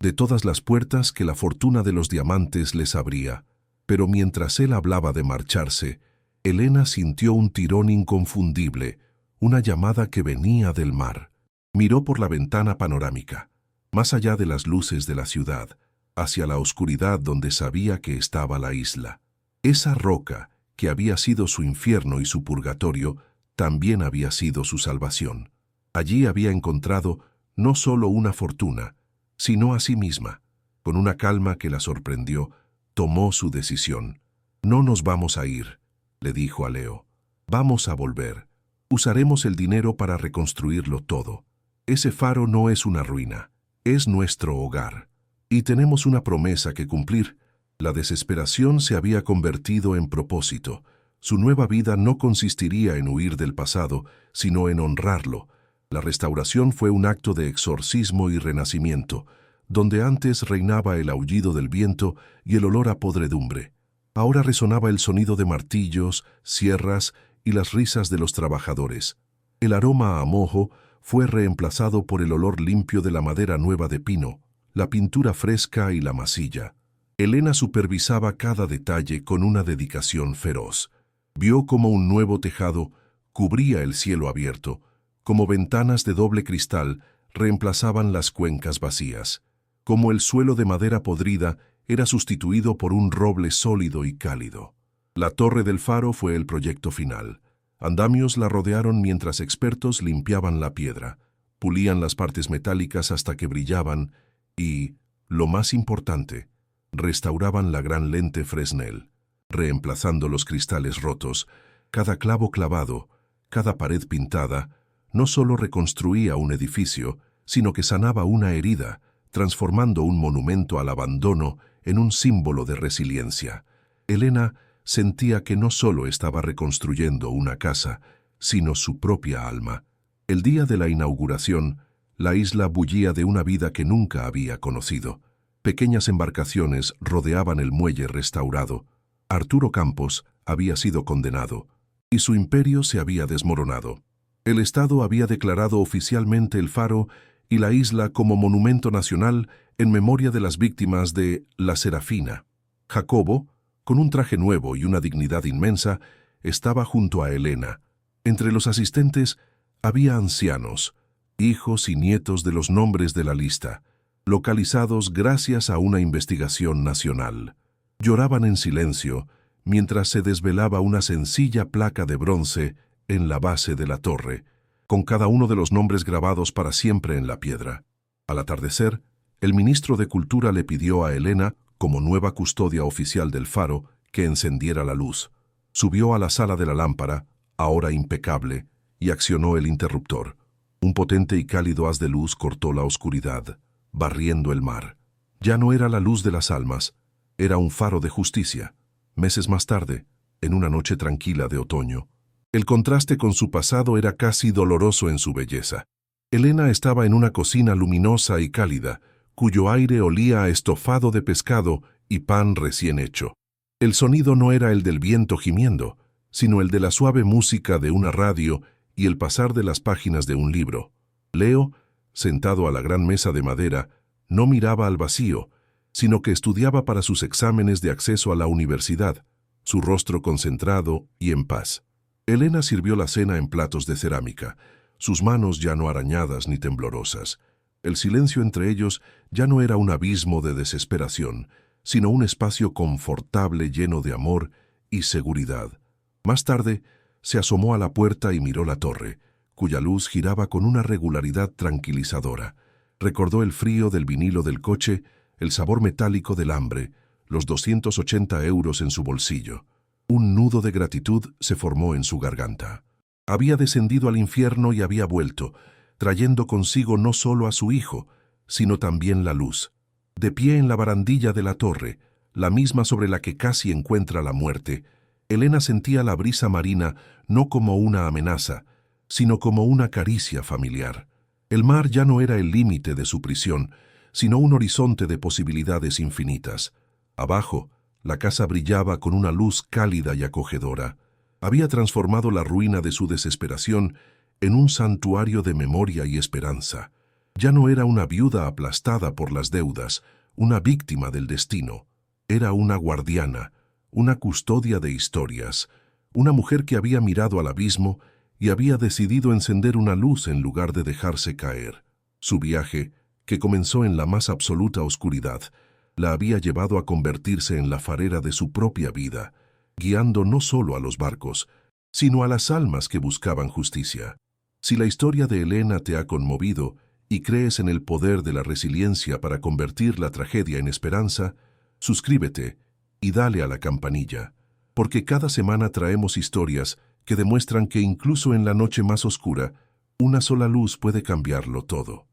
de todas las puertas que la fortuna de los diamantes les abría. Pero mientras él hablaba de marcharse, Elena sintió un tirón inconfundible, una llamada que venía del mar. Miró por la ventana panorámica, más allá de las luces de la ciudad, hacia la oscuridad donde sabía que estaba la isla. Esa roca, que había sido su infierno y su purgatorio, también había sido su salvación. Allí había encontrado no solo una fortuna, sino a sí misma. Con una calma que la sorprendió, tomó su decisión. «No nos vamos a ir», le dijo a Leo. «Vamos a volver. Usaremos el dinero para reconstruirlo todo. Ese faro no es una ruina, es nuestro hogar. Y tenemos una promesa que cumplir». La desesperación se había convertido en propósito. Su nueva vida no consistiría en huir del pasado, sino en honrarlo. La restauración fue un acto de exorcismo y renacimiento, donde antes reinaba el aullido del viento y el olor a podredumbre. Ahora resonaba el sonido de martillos, sierras y las risas de los trabajadores. El aroma a mojo fue reemplazado por el olor limpio de la madera nueva de pino, la pintura fresca y la masilla. Elena supervisaba cada detalle con una dedicación feroz. Vio cómo un nuevo tejado cubría el cielo abierto, como ventanas de doble cristal reemplazaban las cuencas vacías, como el suelo de madera podrida era sustituido por un roble sólido y cálido. La torre del faro fue el proyecto final. Andamios la rodearon mientras expertos limpiaban la piedra, pulían las partes metálicas hasta que brillaban y, lo más importante, restauraban la gran lente Fresnel, reemplazando los cristales rotos. Cada clavo clavado, cada pared pintada, no solo reconstruía un edificio, sino que sanaba una herida, transformando un monumento al abandono en un símbolo de resiliencia. Elena sentía que no solo estaba reconstruyendo una casa, sino su propia alma. El día de la inauguración, la isla bullía de una vida que nunca había conocido. Pequeñas embarcaciones rodeaban el muelle restaurado. Arturo Campos había sido condenado, y su imperio se había desmoronado. El Estado había declarado oficialmente el faro y la isla como monumento nacional en memoria de las víctimas de La Serafina. Jacobo, con un traje nuevo y una dignidad inmensa, estaba junto a Elena. Entre los asistentes había ancianos, hijos y nietos de los nombres de la lista, localizados gracias a una investigación nacional. Lloraban en silencio mientras se desvelaba una sencilla placa de bronce en la base de la torre, con cada uno de los nombres grabados para siempre en la piedra. Al atardecer, el ministro de Cultura le pidió a Elena, como nueva custodia oficial del faro, que encendiera la luz. Subió a la sala de la lámpara, ahora impecable, y accionó el interruptor. Un potente y cálido haz de luz cortó la oscuridad, barriendo el mar. Ya no era la luz de las almas, era un faro de justicia. Meses más tarde, en una noche tranquila de otoño, el contraste con su pasado era casi doloroso en su belleza. Elena estaba en una cocina luminosa y cálida, cuyo aire olía a estofado de pescado y pan recién hecho. El sonido no era el del viento gimiendo, sino el de la suave música de una radio y el pasar de las páginas de un libro. Leo, sentado a la gran mesa de madera, no miraba al vacío, sino que estudiaba para sus exámenes de acceso a la universidad, su rostro concentrado y en paz. Elena sirvió la cena en platos de cerámica, sus manos ya no arañadas ni temblorosas. El silencio entre ellos ya no era un abismo de desesperación, sino un espacio confortable lleno de amor y seguridad. Más tarde, se asomó a la puerta y miró la torre, cuya luz giraba con una regularidad tranquilizadora. Recordó el frío del vinilo del coche, el sabor metálico del hambre, los 280 euros en su bolsillo. Un nudo de gratitud se formó en su garganta. Había descendido al infierno y había vuelto, trayendo consigo no solo a su hijo, sino también la luz. De pie en la barandilla de la torre, la misma sobre la que casi encuentra la muerte, Elena sentía la brisa marina no como una amenaza, sino como una caricia familiar. El mar ya no era el límite de su prisión, sino un horizonte de posibilidades infinitas. Abajo, la casa brillaba con una luz cálida y acogedora. Había transformado la ruina de su desesperación en un santuario de memoria y esperanza. Ya no era una viuda aplastada por las deudas, una víctima del destino. Era una guardiana, una custodia de historias, una mujer que había mirado al abismo y había decidido encender una luz en lugar de dejarse caer. Su viaje, que comenzó en la más absoluta oscuridad, la había llevado a convertirse en la farera de su propia vida, guiando no solo a los barcos, sino a las almas que buscaban justicia. Si la historia de Elena te ha conmovido y crees en el poder de la resiliencia para convertir la tragedia en esperanza, suscríbete y dale a la campanilla, porque cada semana traemos historias que demuestran que incluso en la noche más oscura, una sola luz puede cambiarlo todo.